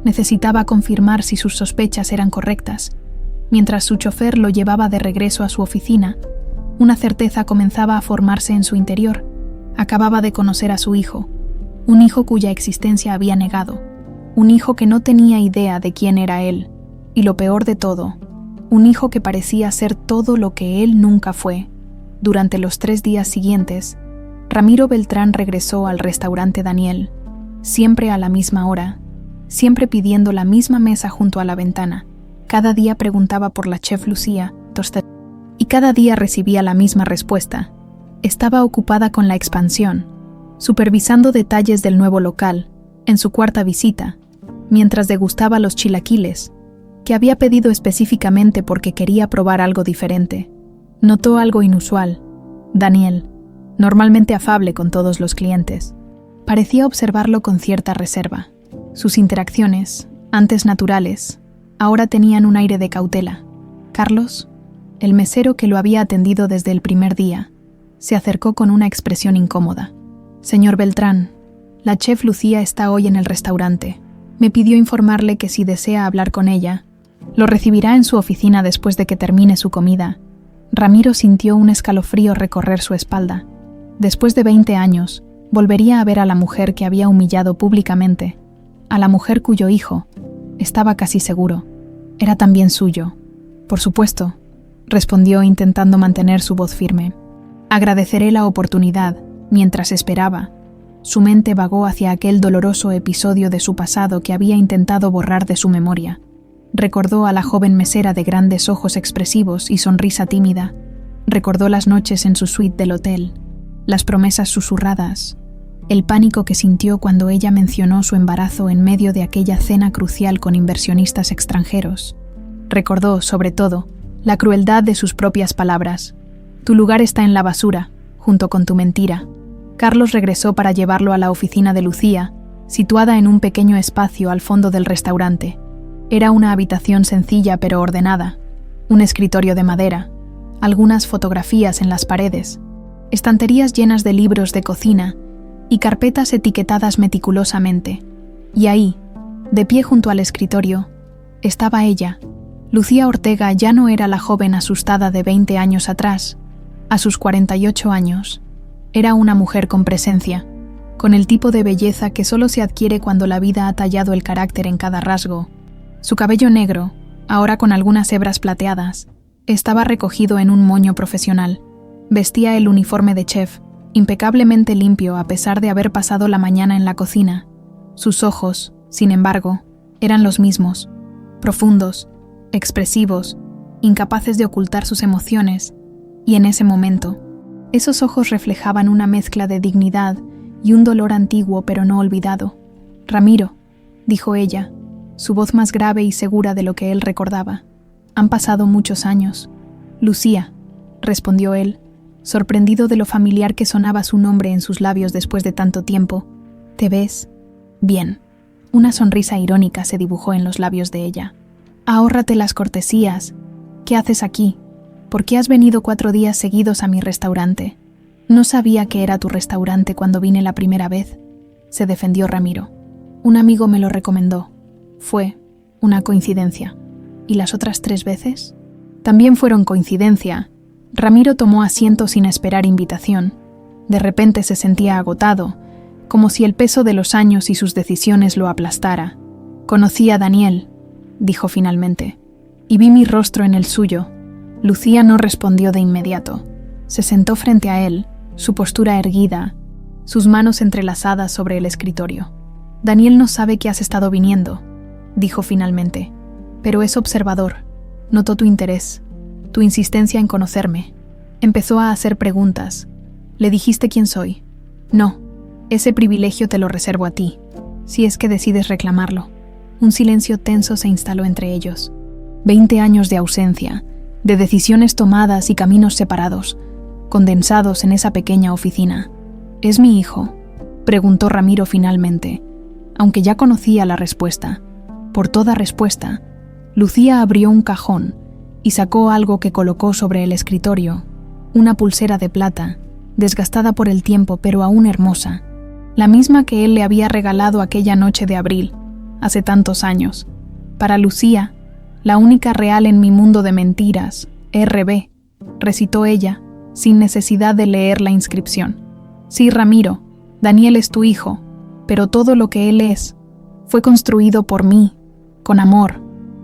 Speaker 1: Necesitaba confirmar si sus sospechas eran correctas. Mientras su chofer lo llevaba de regreso a su oficina, una certeza comenzaba a formarse en su interior. Acababa de conocer a su hijo, un hijo cuya existencia había negado, un hijo que no tenía idea de quién era él, y lo peor de todo, un hijo que parecía ser todo lo que él nunca fue. Durante los 3 días siguientes, Ramiro Beltrán regresó al restaurante Daniel, siempre a la misma hora, siempre pidiendo la misma mesa junto a la ventana. Cada día preguntaba por la chef Lucía, y cada día recibía la misma respuesta. Estaba ocupada con la expansión, supervisando detalles del nuevo local, en su cuarta visita, mientras degustaba los chilaquiles, que había pedido específicamente porque quería probar algo diferente. Notó algo inusual. Daniel, normalmente afable con todos los clientes, parecía observarlo con cierta reserva. Sus interacciones, antes naturales, ahora tenían un aire de cautela. Carlos, el mesero que lo había atendido desde el primer día, se acercó con una expresión incómoda. Señor Beltrán, la chef Lucía está hoy en el restaurante. Me pidió informarle que si desea hablar con ella, lo recibirá en su oficina después de que termine su comida. Ramiro sintió un escalofrío recorrer su espalda. Después de 20 años, volvería a ver a la mujer que había humillado públicamente, a la mujer cuyo hijo, estaba casi seguro, era también suyo. Por supuesto, respondió intentando mantener su voz firme. Agradeceré la oportunidad. Mientras esperaba, su mente vagó hacia aquel doloroso episodio de su pasado que había intentado borrar de su memoria. Recordó a la joven mesera de grandes ojos expresivos y sonrisa tímida. Recordó las noches en su suite del hotel, las promesas susurradas, el pánico que sintió cuando ella mencionó su embarazo en medio de aquella cena crucial con inversionistas extranjeros. Recordó, sobre todo, la crueldad de sus propias palabras. Tu lugar está en la basura, junto con tu mentira. Carlos regresó para llevarlo a la oficina de Lucía, situada en un pequeño espacio al fondo del restaurante. Era una habitación sencilla pero ordenada, un escritorio de madera, algunas fotografías en las paredes, estanterías llenas de libros de cocina y carpetas etiquetadas meticulosamente. Y ahí, de pie junto al escritorio, estaba ella. Lucía Ortega ya no era la joven asustada de 20 años atrás. A sus 48 años, era una mujer con presencia, con el tipo de belleza que solo se adquiere cuando la vida ha tallado el carácter en cada rasgo. Su cabello negro, ahora con algunas hebras plateadas, estaba recogido en un moño profesional. Vestía el uniforme de chef, impecablemente limpio a pesar de haber pasado la mañana en la cocina. Sus ojos, sin embargo, eran los mismos, profundos, expresivos, incapaces de ocultar sus emociones, y en ese momento, esos ojos reflejaban una mezcla de dignidad y un dolor antiguo pero no olvidado. Ramiro, dijo ella, su voz más grave y segura de lo que él recordaba. Han pasado muchos años. Lucía, respondió él, sorprendido de lo familiar que sonaba su nombre en sus labios después de tanto tiempo. ¿Te ves? Bien. Una sonrisa irónica se dibujó en los labios de ella. Ahórrate las cortesías. ¿Qué haces aquí? ¿Por qué has venido 4 días seguidos a mi restaurante? No sabía que era tu restaurante cuando vine la primera vez, se defendió Ramiro. Un amigo me lo recomendó. Fue, Una coincidencia. ¿Y las otras 3 veces? También fueron coincidencia. Ramiro tomó asiento sin esperar invitación. De repente se sentía agotado, como si el peso de los años y sus decisiones lo aplastara. «Conocí a Daniel», dijo finalmente, «y vi mi rostro en el suyo». Lucía no respondió de inmediato. Se sentó frente a él, su postura erguida, sus manos entrelazadas sobre el escritorio. «Daniel no sabe que has estado viniendo», dijo finalmente, «pero es observador. Notó tu interés, tu insistencia en conocerme. Empezó a hacer preguntas. ¿Le dijiste quién soy?» «No, ese privilegio te lo reservo a ti, si es que decides reclamarlo». Un silencio tenso se instaló entre ellos. 20 años de ausencia, de decisiones tomadas y caminos separados, condensados en esa pequeña oficina. «¿Es mi hijo?», preguntó Ramiro finalmente, aunque ya conocía la respuesta. Por toda respuesta, Lucía abrió un cajón y sacó algo que colocó sobre el escritorio, una pulsera de plata, desgastada por el tiempo pero aún hermosa, la misma que él le había regalado aquella noche de abril, hace tantos años. «Para Lucía, la única real en mi mundo de mentiras, RB», recitó ella, sin necesidad de leer la inscripción. «Sí, Ramiro, Daniel es tu hijo, pero todo lo que él es fue construido por mí, con amor,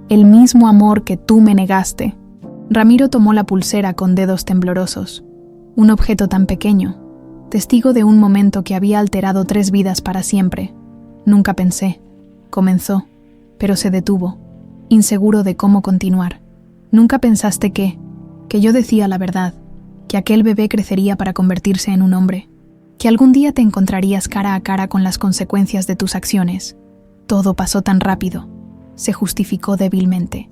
Speaker 1: el mismo amor que tú me negaste». Ramiro tomó la pulsera con dedos temblorosos. Un objeto tan pequeño, testigo de un momento que había alterado 3 vidas para siempre. «Nunca pensé», comenzó, pero se detuvo, inseguro de cómo continuar. «Nunca pensaste que yo decía la verdad, que aquel bebé crecería para convertirse en un hombre, que algún día te encontrarías cara a cara con las consecuencias de tus acciones. Todo pasó tan rápido», se justificó débilmente.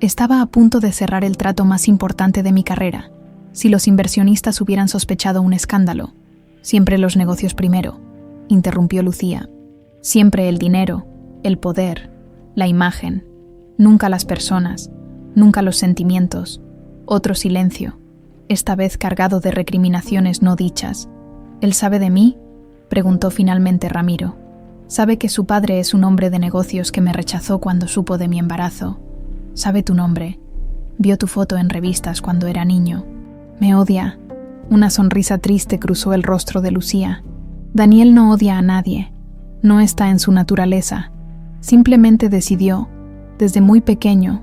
Speaker 1: «Estaba a punto de cerrar el trato más importante de mi carrera. Si los inversionistas hubieran sospechado un escándalo». «Siempre los negocios primero», interrumpió Lucía. «Siempre el dinero, el poder, la imagen. Nunca las personas, nunca los sentimientos». Otro silencio, esta vez cargado de recriminaciones no dichas. «¿Él sabe de mí?», preguntó finalmente Ramiro. «Sabe que su padre es un hombre de negocios que me rechazó cuando supo de mi embarazo. Sabe tu nombre. Vio tu foto en revistas cuando era niño. Me odia». Una sonrisa triste cruzó el rostro de Lucía. «Daniel no odia a nadie. No está en su naturaleza. Simplemente decidió, desde muy pequeño,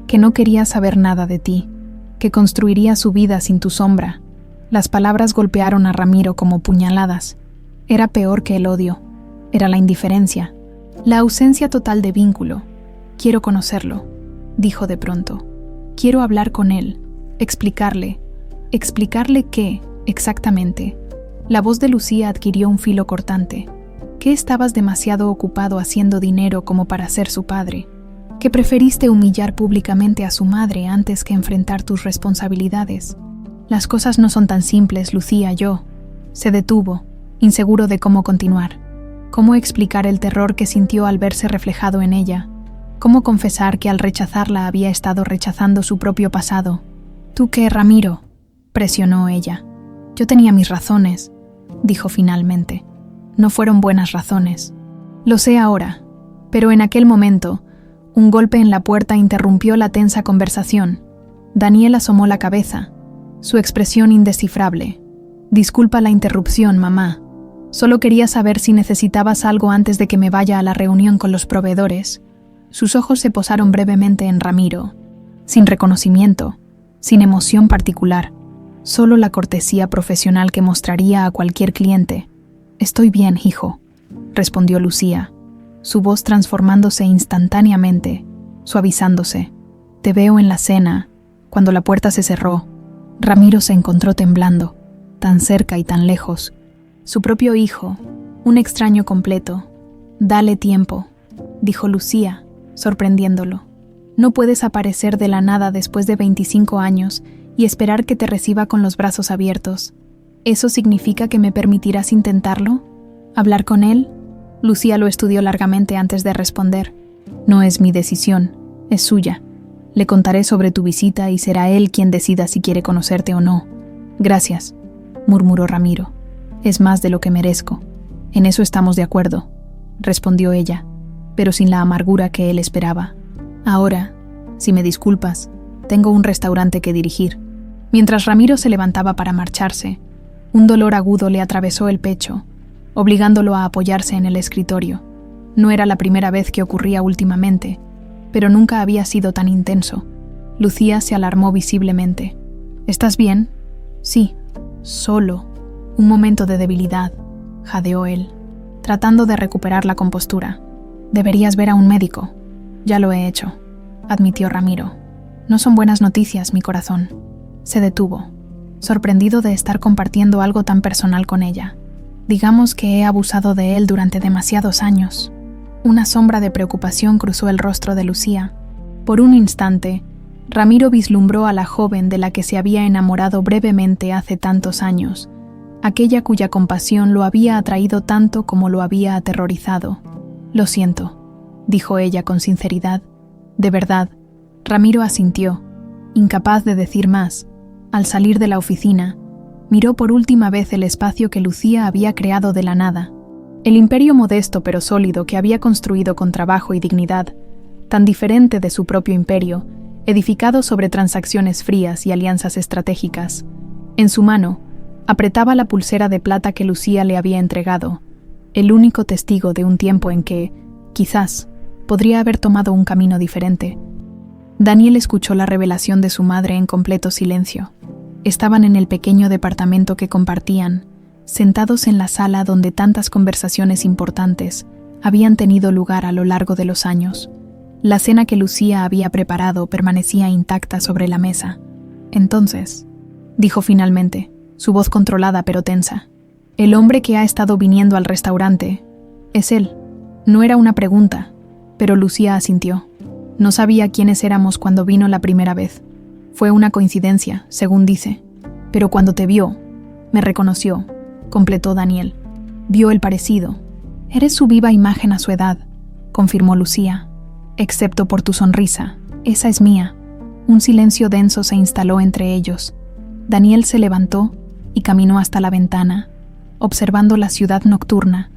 Speaker 1: que no quería saber nada de ti, que construiría su vida sin tu sombra». Las palabras golpearon a Ramiro como puñaladas. Era peor que el odio. Era la indiferencia, la ausencia total de vínculo. «Quiero conocerlo», dijo de pronto. «Quiero hablar con él, explicarle qué, exactamente». La voz de Lucía adquirió un filo cortante. «¿Que estabas demasiado ocupado haciendo dinero como para ser su padre? ¿Que preferiste humillar públicamente a su madre antes que enfrentar tus responsabilidades? Las cosas no son tan simples, Lucía, yo». Se detuvo, inseguro de cómo continuar. ¿Cómo explicar el terror que sintió al verse reflejado en ella? ¿Cómo confesar que al rechazarla había estado rechazando su propio pasado? «¿Tú qué, Ramiro?», presionó ella. «Yo tenía mis razones», dijo finalmente. «No fueron buenas razones. Lo sé ahora, pero en aquel momento, un golpe en la puerta interrumpió la tensa conversación. Daniel asomó la cabeza, su expresión indescifrable. «Disculpa la interrupción, mamá. Solo quería saber si necesitabas algo antes de que me vaya a la reunión con los proveedores». Sus ojos se posaron brevemente en Ramiro, sin reconocimiento, sin emoción particular, solo la cortesía profesional que mostraría a cualquier cliente. «Estoy bien, hijo», respondió Lucía, su voz transformándose instantáneamente, suavizándose. «Te veo en la cena». Cuando la puerta se cerró, Ramiro se encontró temblando, tan cerca y tan lejos. Su propio hijo, un extraño completo. «Dale tiempo», dijo Lucía, sorprendiéndolo. «No puedes aparecer de la nada después de 25 años y esperar que te reciba con los brazos abiertos. ¿Eso significa que me permitirás intentarlo? ¿Hablar con él?». Lucía lo estudió largamente antes de responder. «No es mi decisión, es suya. Le contaré sobre tu visita y será él quien decida si quiere conocerte o no». «Gracias», murmuró Ramiro. «Es más de lo que merezco». «En eso estamos de acuerdo», respondió ella, pero sin la amargura que él esperaba. Ahora, si me disculpas, tengo un restaurante que dirigir. Mientras Ramiro se levantaba para marcharse, un dolor agudo le atravesó el pecho, obligándolo a apoyarse en el escritorio. No era la primera vez que ocurría últimamente, pero nunca había sido tan intenso. Lucía se alarmó visiblemente. ¿Estás bien? Sí, solo. Un momento de debilidad, jadeó él, tratando de recuperar la compostura. Deberías ver a un médico. Ya lo he hecho, admitió Ramiro. No son buenas noticias, mi corazón. Se detuvo, sorprendido de estar compartiendo algo tan personal con ella. Digamos que he abusado de él durante demasiados años. Una sombra de preocupación cruzó el rostro de Lucía. Por un instante, Ramiro vislumbró a la joven de la que se había enamorado brevemente hace tantos años, aquella cuya compasión lo había atraído tanto como lo había aterrorizado. Lo siento, dijo ella con sinceridad. De verdad. Ramiro asintió, incapaz de decir más. Al salir de la oficina, miró por última vez el espacio que Lucía había creado de la nada. El imperio modesto pero sólido que había construido con trabajo y dignidad, tan diferente de su propio imperio, edificado sobre transacciones frías y alianzas estratégicas. En su mano, apretaba la pulsera de plata que Lucía le había entregado, el único testigo de un tiempo en que, quizás, podría haber tomado un camino diferente. Daniel escuchó la revelación de su madre en completo silencio. Estaban en el pequeño departamento que compartían, sentados en la sala donde tantas conversaciones importantes habían tenido lugar a lo largo de los años. La cena que Lucía había preparado permanecía intacta sobre la mesa. Entonces, dijo finalmente, su voz controlada pero tensa, el hombre que ha estado viniendo al restaurante es él. No era una pregunta, pero Lucía asintió. No sabía quiénes éramos cuando vino la primera vez. Fue una coincidencia, según dice. Pero cuando te vio, me reconoció, completó Daniel. Vio el parecido. Eres su viva imagen a su edad, confirmó Lucía. Excepto por tu sonrisa, esa es mía. Un silencio denso se instaló entre ellos. Daniel se levantó y caminó hasta la ventana, observando la ciudad nocturna,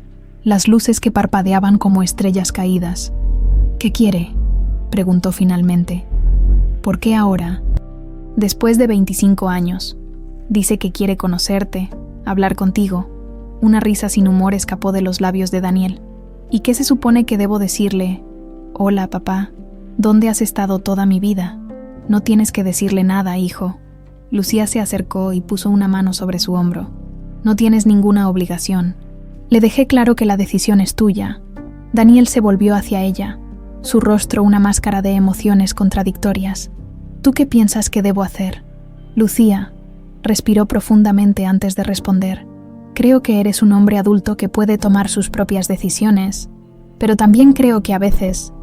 Speaker 1: las luces que parpadeaban como estrellas caídas. ¿Qué quiere?, preguntó finalmente. ¿Por qué ahora? Después de 25 años. Dice que quiere conocerte, hablar contigo. Una risa sin humor escapó de los labios de Daniel. ¿Y qué se supone que debo decirle? Hola, papá. ¿Dónde has estado toda mi vida? No tienes que decirle nada, hijo. Lucía se acercó y puso una mano sobre su hombro. No tienes ninguna obligación. Le dejé claro que la decisión es tuya. Daniel se volvió hacia ella, su rostro una máscara de emociones contradictorias. ¿Tú qué piensas que debo hacer? Lucía respiró profundamente antes de responder. Creo que eres un hombre adulto que puede tomar sus propias decisiones, pero también creo que a veces,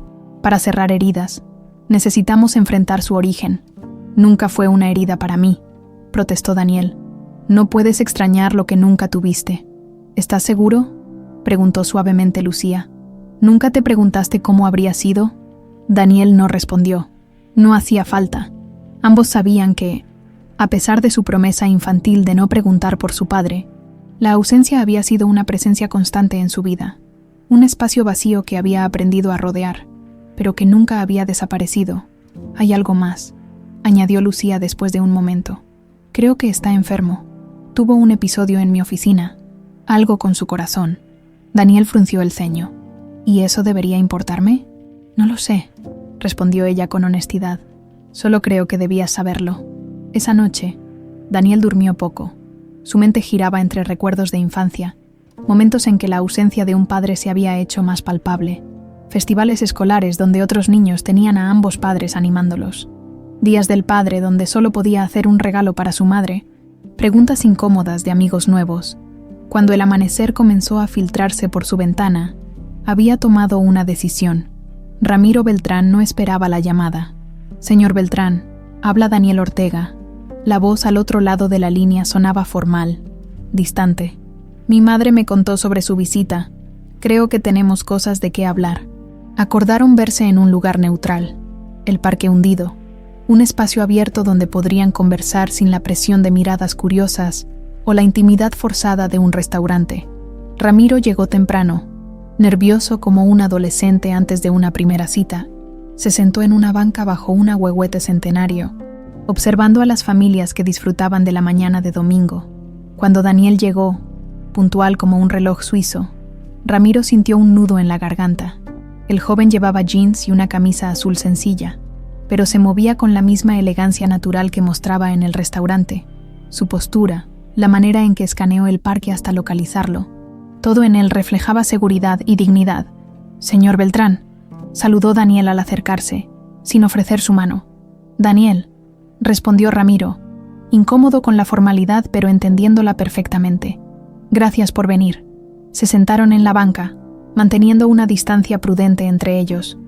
Speaker 1: para cerrar heridas, necesitamos enfrentar su origen. Nunca fue una herida para mí, protestó Daniel. No puedes extrañar lo que nunca tuviste. ¿Estás seguro?, preguntó suavemente Lucía. ¿Nunca te preguntaste cómo habría sido? Daniel no respondió. No hacía falta. Ambos sabían que, a pesar de su promesa infantil de no preguntar por su padre, la ausencia había sido una presencia constante en su vida, un espacio vacío que había aprendido a rodear, pero que nunca había desaparecido. Hay algo más, añadió Lucía después de un momento. Creo que está enfermo. Tuvo un episodio en mi oficina, algo con su corazón. Daniel frunció el ceño. ¿Y eso debería importarme? No lo sé, respondió ella con honestidad. Solo creo que debías saberlo. Esa noche, Daniel durmió poco. Su mente giraba entre recuerdos de infancia, momentos en que la ausencia de un padre se había hecho más palpable, festivales escolares donde otros niños tenían a ambos padres animándolos, días del padre donde solo podía hacer un regalo para su madre, preguntas incómodas de amigos nuevos. Cuando el amanecer comenzó a filtrarse por su ventana, había tomado una decisión. Ramiro Beltrán no esperaba la llamada. Señor Beltrán, habla Daniel Ortega. La voz al otro lado de la línea sonaba formal, distante. Mi madre me contó sobre su visita. Creo que tenemos cosas de qué hablar. Acordaron verse en un lugar neutral, el Parque Hundido, un espacio abierto donde podrían conversar sin la presión de miradas curiosas o la intimidad forzada de un restaurante. Ramiro llegó temprano, nervioso como un adolescente antes de una primera cita. Se sentó en una banca bajo un ahuehuete centenario, observando a las familias que disfrutaban de la mañana de domingo. Cuando Daniel llegó, puntual como un reloj suizo, Ramiro sintió un nudo en la garganta. El joven llevaba jeans y una camisa azul sencilla, pero se movía con la misma elegancia natural que mostraba en el restaurante. Su postura, la manera en que escaneó el parque hasta localizarlo, todo en él reflejaba seguridad y dignidad. «Señor Beltrán», saludó Daniel al acercarse, sin ofrecer su mano. «Daniel», respondió Ramiro, incómodo con la formalidad pero entendiéndola perfectamente. «Gracias por venir». Se sentaron en la banca, manteniendo una distancia prudente entre ellos.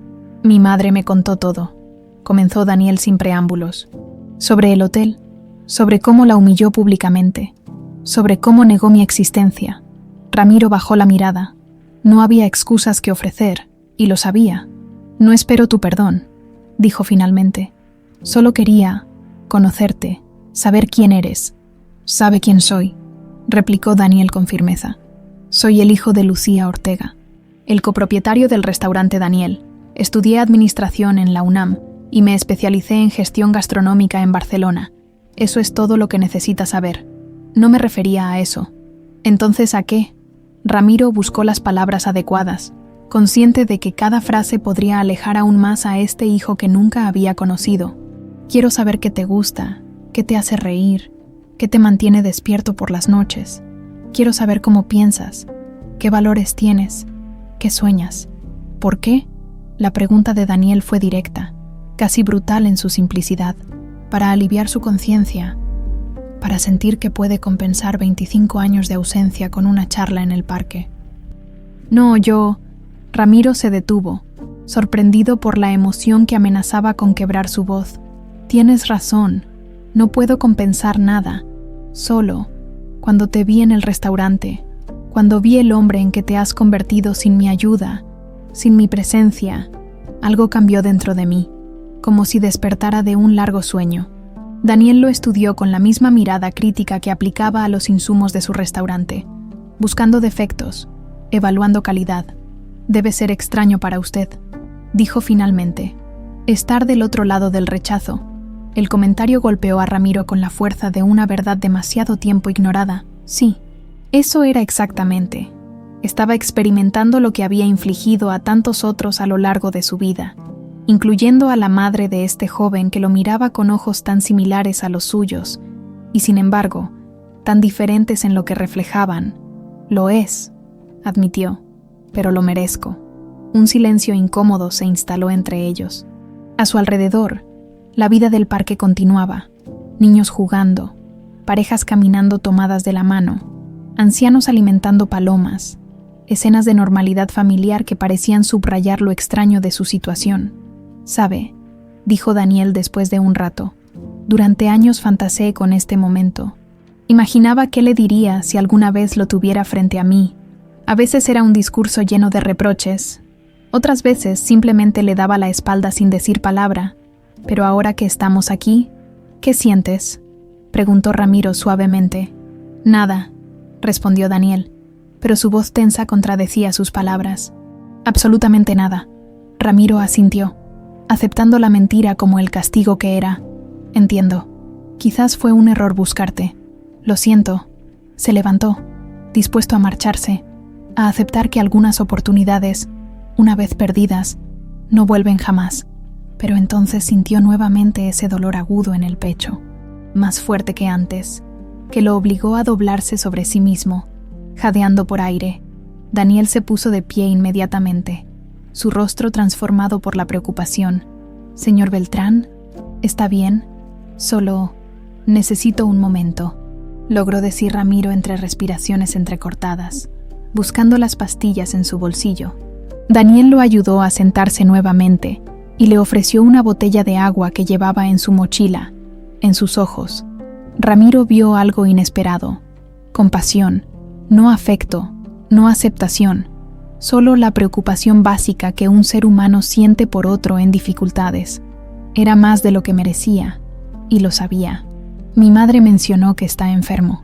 Speaker 1: «Mi madre me contó todo», comenzó Daniel sin preámbulos. «Sobre el hotel, sobre cómo la humilló públicamente, sobre cómo negó mi existencia». Ramiro bajó la mirada. No había excusas que ofrecer, y lo sabía. «No espero tu perdón», dijo finalmente. «Solo quería conocerte, saber quién eres». «Sabe quién soy», replicó Daniel con firmeza. «Soy el hijo de Lucía Ortega, el copropietario del restaurante Daniel. Estudié administración en la UNAM y me especialicé en gestión gastronómica en Barcelona. Eso es todo lo que necesita saber». No me refería a eso. «¿Entonces a qué?». Ramiro buscó las palabras adecuadas, consciente de que cada frase podría alejar aún más a este hijo que nunca había conocido. «Quiero saber qué te gusta, qué te hace reír, qué te mantiene despierto por las noches. Quiero saber cómo piensas, qué valores tienes, qué sueñas». «¿Por qué?». La pregunta de Daniel fue directa, casi brutal en su simplicidad, para aliviar su conciencia, para sentir que puede compensar 25 años de ausencia con una charla en el parque. «No, yo…». Ramiro se detuvo, sorprendido por la emoción que amenazaba con quebrar su voz. «Tienes razón, no puedo compensar nada. Solo, cuando te vi en el restaurante, cuando vi el hombre en que te has convertido sin mi ayuda, sin mi presencia, algo cambió dentro de mí, como si despertara de un largo sueño». Daniel lo estudió con la misma mirada crítica que aplicaba a los insumos de su restaurante, buscando defectos, evaluando calidad. «Debe ser extraño para usted», dijo finalmente. «Estar del otro lado del rechazo». El comentario golpeó a Ramiro con la fuerza de una verdad demasiado tiempo ignorada. Sí, eso era exactamente. Estaba experimentando lo que había infligido a tantos otros a lo largo de su vida, incluyendo a la madre de este joven que lo miraba con ojos tan similares a los suyos, y sin embargo, tan diferentes en lo que reflejaban. «Lo es», admitió, «pero lo merezco». Un silencio incómodo se instaló entre ellos. A su alrededor, la vida del parque continuaba. Niños jugando, parejas caminando tomadas de la mano, ancianos alimentando palomas, escenas de normalidad familiar que parecían subrayar lo extraño de su situación. «¿Sabe?», dijo Daniel después de un rato. «Durante años fantaseé con este momento. Imaginaba qué le diría si alguna vez lo tuviera frente a mí. A veces era un discurso lleno de reproches. Otras veces simplemente le daba la espalda sin decir palabra. Pero ahora que estamos aquí, ¿qué sientes?», preguntó Ramiro suavemente. «Nada», respondió Daniel, pero su voz tensa contradecía sus palabras. «Absolutamente nada». Ramiro asintió, aceptando la mentira como el castigo que era. «Entiendo. Quizás fue un error buscarte. Lo siento». Se levantó, dispuesto a marcharse, a aceptar que algunas oportunidades, una vez perdidas, no vuelven jamás. Pero entonces sintió nuevamente ese dolor agudo en el pecho, más fuerte que antes, que lo obligó a doblarse sobre sí mismo, jadeando por aire. Daniel se puso de pie inmediatamente, su rostro transformado por la preocupación. «Señor Beltrán, ¿está bien? Solo necesito un momento», logró decir Ramiro entre respiraciones entrecortadas, buscando las pastillas en su bolsillo. Daniel lo ayudó a sentarse nuevamente y le ofreció una botella de agua que llevaba en su mochila. En sus ojos, Ramiro vio algo inesperado: compasión, no afecto, no aceptación, solo la preocupación básica que un ser humano siente por otro en dificultades. Era más de lo que merecía, y lo sabía. «Mi madre mencionó que está enfermo»,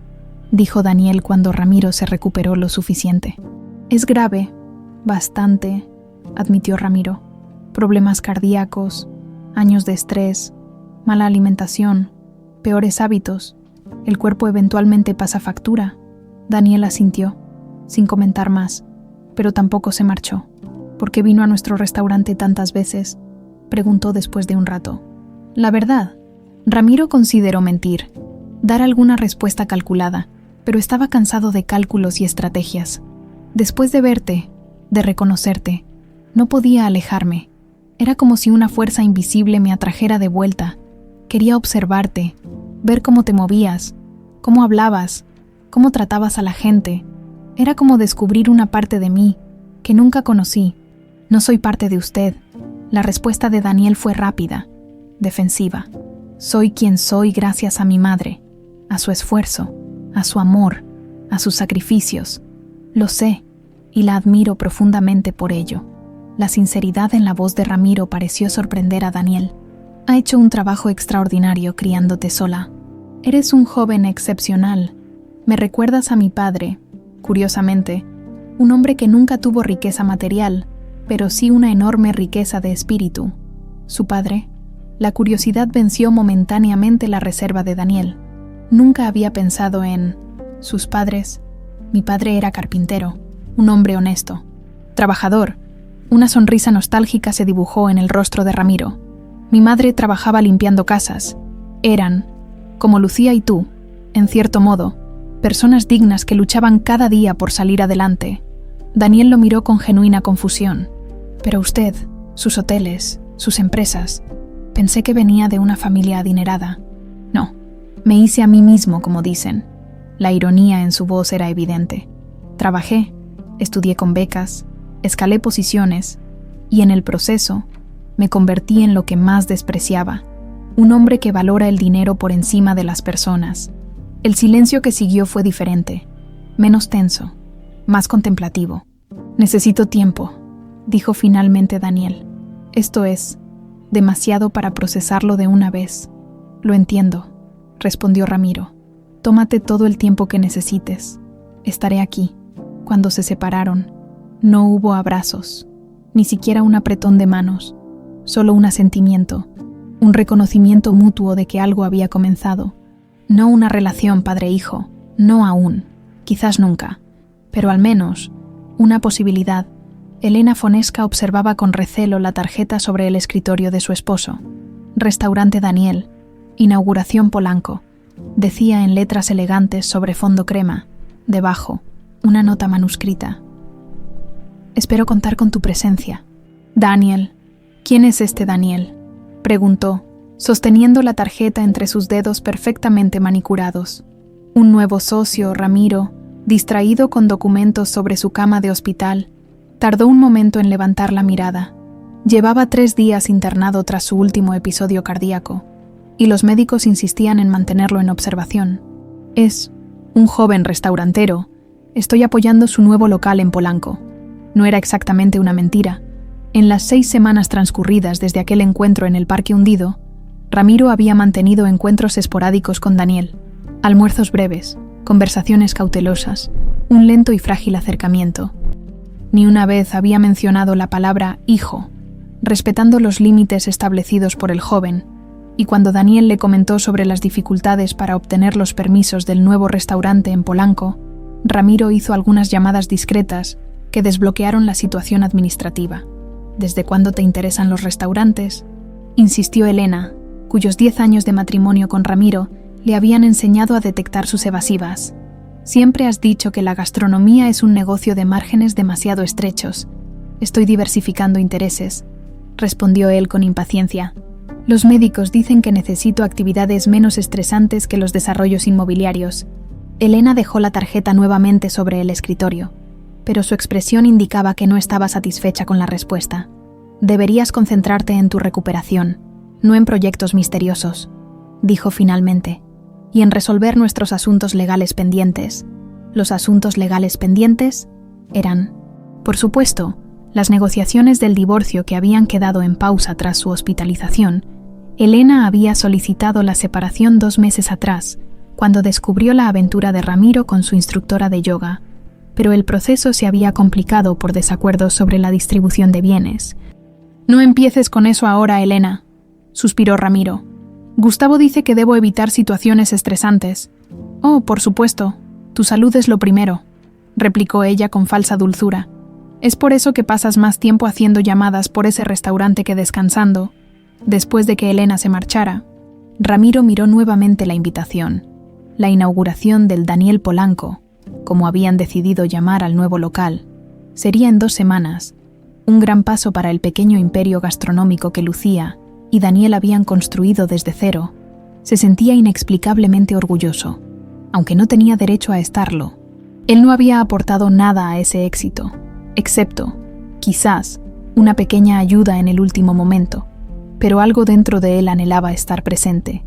Speaker 1: dijo Daniel cuando Ramiro se recuperó lo suficiente. «Es grave, bastante», admitió Ramiro. problemas cardíacos, años de estrés, mala alimentación, peores hábitos. El cuerpo eventualmente pasa factura. Daniel asintió, sin comentar más, pero tampoco se marchó. ¿Por qué vino a nuestro restaurante tantas veces?, preguntó después de un rato. La verdad, Ramiro consideró mentir, dar alguna respuesta calculada, pero estaba cansado de cálculos y estrategias. Después de verte, de reconocerte, no podía alejarme. Era como si una fuerza invisible me atrajera de vuelta. Quería observarte, ver cómo te movías, cómo hablabas, cómo tratabas a la gente. Era como descubrir una parte de mí que nunca conocí. No soy parte de usted. La respuesta de Daniel fue rápida, defensiva. Soy quien soy gracias a mi madre, a su esfuerzo, a su amor, a sus sacrificios. Lo sé, y la admiro profundamente por ello. La sinceridad en la voz de Ramiro pareció sorprender a Daniel. Ha hecho un trabajo extraordinario criándote sola. Eres un joven excepcional. Me recuerdas a mi padre, curiosamente, un hombre que nunca tuvo riqueza material, pero sí una enorme riqueza de espíritu. Su padre. La curiosidad venció momentáneamente la reserva de Daniel. Nunca había pensado en sus padres. Mi padre era carpintero, un hombre honesto, trabajador. Una sonrisa nostálgica se dibujó en el rostro de Ramiro. Mi madre trabajaba limpiando casas. Eran, como Lucía y tú, en cierto modo, personas dignas que luchaban cada día por salir adelante. Daniel lo miró con genuina confusión. Pero usted, sus hoteles, sus empresas. Pensé que venía de una familia adinerada. No, me hice a mí mismo, como dicen. La ironía en su voz era evidente. Trabajé, estudié con becas, escalé posiciones, y en el proceso me convertí en lo que más despreciaba, un hombre que valora el dinero por encima de las personas. El silencio que siguió fue diferente, menos tenso, más contemplativo. Necesito tiempo, dijo finalmente Daniel. Esto es demasiado para procesarlo de una vez. Lo entiendo, respondió Ramiro. Tómate todo el tiempo que necesites. Estaré aquí. Cuando se separaron, no hubo abrazos, ni siquiera un apretón de manos, solo un asentimiento, un reconocimiento mutuo de que algo había comenzado. No una relación padre-hijo, no aún, quizás nunca, pero al menos una posibilidad. Elena Fonesca observaba con recelo la tarjeta sobre el escritorio de su esposo. Restaurante Daniel, inauguración Polanco, decía en letras elegantes sobre fondo crema. Debajo, una nota manuscrita. Espero contar con tu presencia. Daniel. ¿Quién es este Daniel?, preguntó, sosteniendo la tarjeta entre sus dedos perfectamente manicurados. Un nuevo socio, Ramiro, distraído con documentos sobre su cama de hospital, tardó un momento en levantar la mirada. Llevaba 3 días internado tras su último episodio cardíaco, y los médicos insistían en mantenerlo en observación. Es un joven restaurantero. Estoy apoyando su nuevo local en Polanco. No era exactamente una mentira. En las 6 semanas transcurridas desde aquel encuentro en el Parque Hundido, Ramiro había mantenido encuentros esporádicos con Daniel, almuerzos breves, conversaciones cautelosas, un lento y frágil acercamiento. Ni una vez había mencionado la palabra hijo, respetando los límites establecidos por el joven, y cuando Daniel le comentó sobre las dificultades para obtener los permisos del nuevo restaurante en Polanco, Ramiro hizo algunas llamadas discretas que desbloquearon la situación administrativa. ¿Desde cuándo te interesan los restaurantes?, insistió Elena, cuyos 10 años de matrimonio con Ramiro le habían enseñado a detectar sus evasivas. Siempre has dicho que la gastronomía es un negocio de márgenes demasiado estrechos. Estoy diversificando intereses, respondió él con impaciencia. Los médicos dicen que necesito actividades menos estresantes que los desarrollos inmobiliarios. Elena dejó la tarjeta nuevamente sobre el escritorio, pero su expresión indicaba que no estaba satisfecha con la respuesta. Deberías concentrarte en tu recuperación, no en proyectos misteriosos, dijo finalmente, y en resolver nuestros asuntos legales pendientes. Los asuntos legales pendientes eran, por supuesto, las negociaciones del divorcio que habían quedado en pausa tras su hospitalización. Elena había solicitado la separación 2 meses atrás, cuando descubrió la aventura de Ramiro con su instructora de yoga, pero el proceso se había complicado por desacuerdos sobre la distribución de bienes. No empieces con eso ahora, Elena, suspiró Ramiro. Gustavo dice que debo evitar situaciones estresantes. Oh, por supuesto, tu salud es lo primero, replicó ella con falsa dulzura. Es por eso que pasas más tiempo haciendo llamadas por ese restaurante que descansando. Después de que Elena se marchara, Ramiro miró nuevamente la invitación, la inauguración del Daniel Polanco, como habían decidido llamar al nuevo local. Sería en 2 semanas, un gran paso para el pequeño imperio gastronómico que Lucía y Daniel habían construido desde cero. Se sentía inexplicablemente orgulloso, aunque no tenía derecho a estarlo. Él no había aportado nada a ese éxito, excepto, quizás, una pequeña ayuda en el último momento, pero algo dentro de él anhelaba estar presente,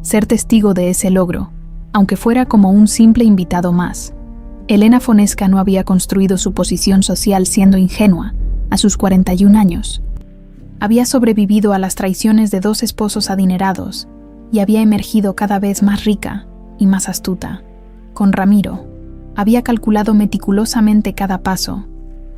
Speaker 1: ser testigo de ese logro, aunque fuera como un simple invitado más. Elena Fonesca no había construido su posición social siendo ingenua, a sus 41 años. Había sobrevivido a las traiciones de 2 esposos adinerados y había emergido cada vez más rica y más astuta. Con Ramiro, había calculado meticulosamente cada paso,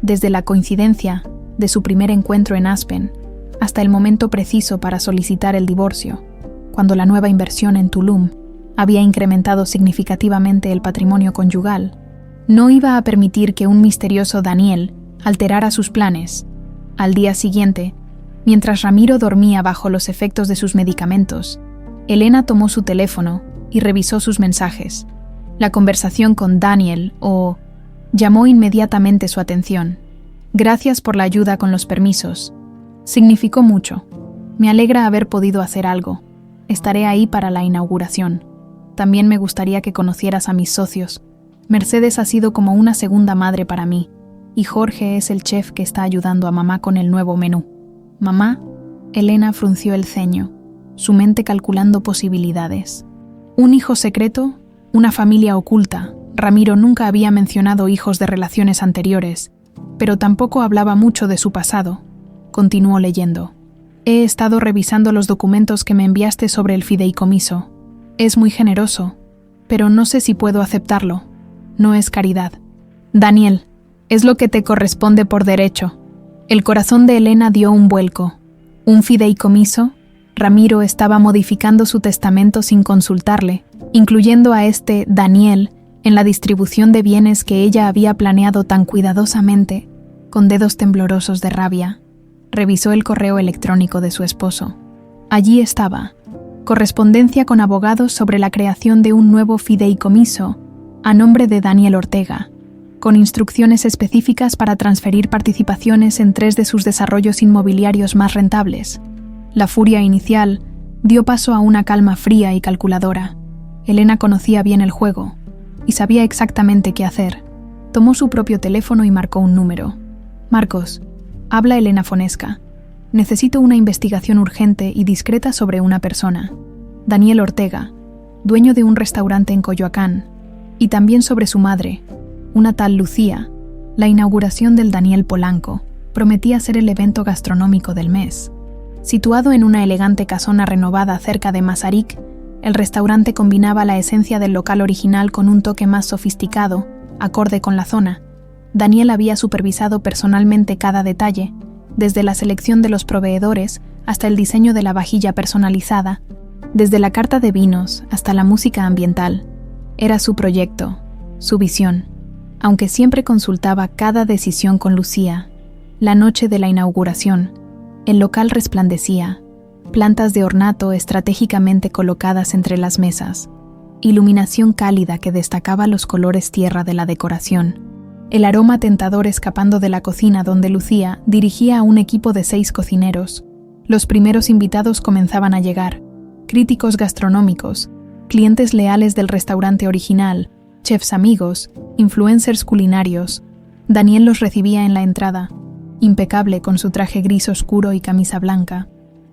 Speaker 1: desde la coincidencia de su primer encuentro en Aspen hasta el momento preciso para solicitar el divorcio, cuando la nueva inversión en Tulum había incrementado significativamente el patrimonio conyugal. No iba a permitir que un misterioso Daniel alterara sus planes. Al día siguiente, mientras Ramiro dormía bajo los efectos de sus medicamentos, Elena tomó su teléfono y revisó sus mensajes. La conversación con Daniel llamó inmediatamente su atención. Gracias por la ayuda con los permisos. Significó mucho. Me alegra haber podido hacer algo. Estaré ahí para la inauguración. También me gustaría que conocieras a mis socios. Mercedes ha sido como una segunda madre para mí, y Jorge es el chef que está ayudando a mamá con el nuevo menú. ¿Mamá? Elena frunció el ceño, su mente calculando posibilidades. ¿Un hijo secreto? ¿Una familia oculta? Ramiro nunca había mencionado hijos de relaciones anteriores, pero tampoco hablaba mucho de su pasado. Continuó leyendo. He estado revisando los documentos que me enviaste sobre el fideicomiso. Es muy generoso, pero no sé si puedo aceptarlo. No es caridad. Daniel, es lo que te corresponde por derecho. El corazón de Elena dio un vuelco. ¿Un fideicomiso? Ramiro estaba modificando su testamento sin consultarle, incluyendo a este Daniel en la distribución de bienes que ella había planeado tan cuidadosamente. Con dedos temblorosos de rabia, revisó el correo electrónico de su esposo. Allí estaba, correspondencia con abogados sobre la creación de un nuevo fideicomiso a nombre de Daniel Ortega, con instrucciones específicas para transferir participaciones en 3 de sus desarrollos inmobiliarios más rentables. La furia inicial dio paso a una calma fría y calculadora. Elena conocía bien el juego y sabía exactamente qué hacer. Tomó su propio teléfono y marcó un número. Marcos, habla Elena Fonesca. Necesito una investigación urgente y discreta sobre una persona. Daniel Ortega, dueño de un restaurante en Coyoacán, y también sobre su madre, una tal Lucía. La inauguración del Daniel Polanco prometía ser el evento gastronómico del mes. Situado en una elegante casona renovada cerca de Mazarik, el restaurante combinaba la esencia del local original con un toque más sofisticado, acorde con la zona. Daniel había supervisado personalmente cada detalle, desde la selección de los proveedores hasta el diseño de la vajilla personalizada, desde la carta de vinos hasta la música ambiental. Era su proyecto, su visión, aunque siempre consultaba cada decisión con Lucía. La noche de la inauguración, el local resplandecía, plantas de ornato estratégicamente colocadas entre las mesas, iluminación cálida que destacaba los colores tierra de la decoración, el aroma tentador escapando de la cocina donde Lucía dirigía a un equipo de 6 cocineros. Los primeros invitados comenzaban a llegar, críticos gastronómicos, clientes leales del restaurante original, chefs amigos, influencers culinarios. Daniel los recibía en la entrada, impecable con su traje gris oscuro y camisa blanca.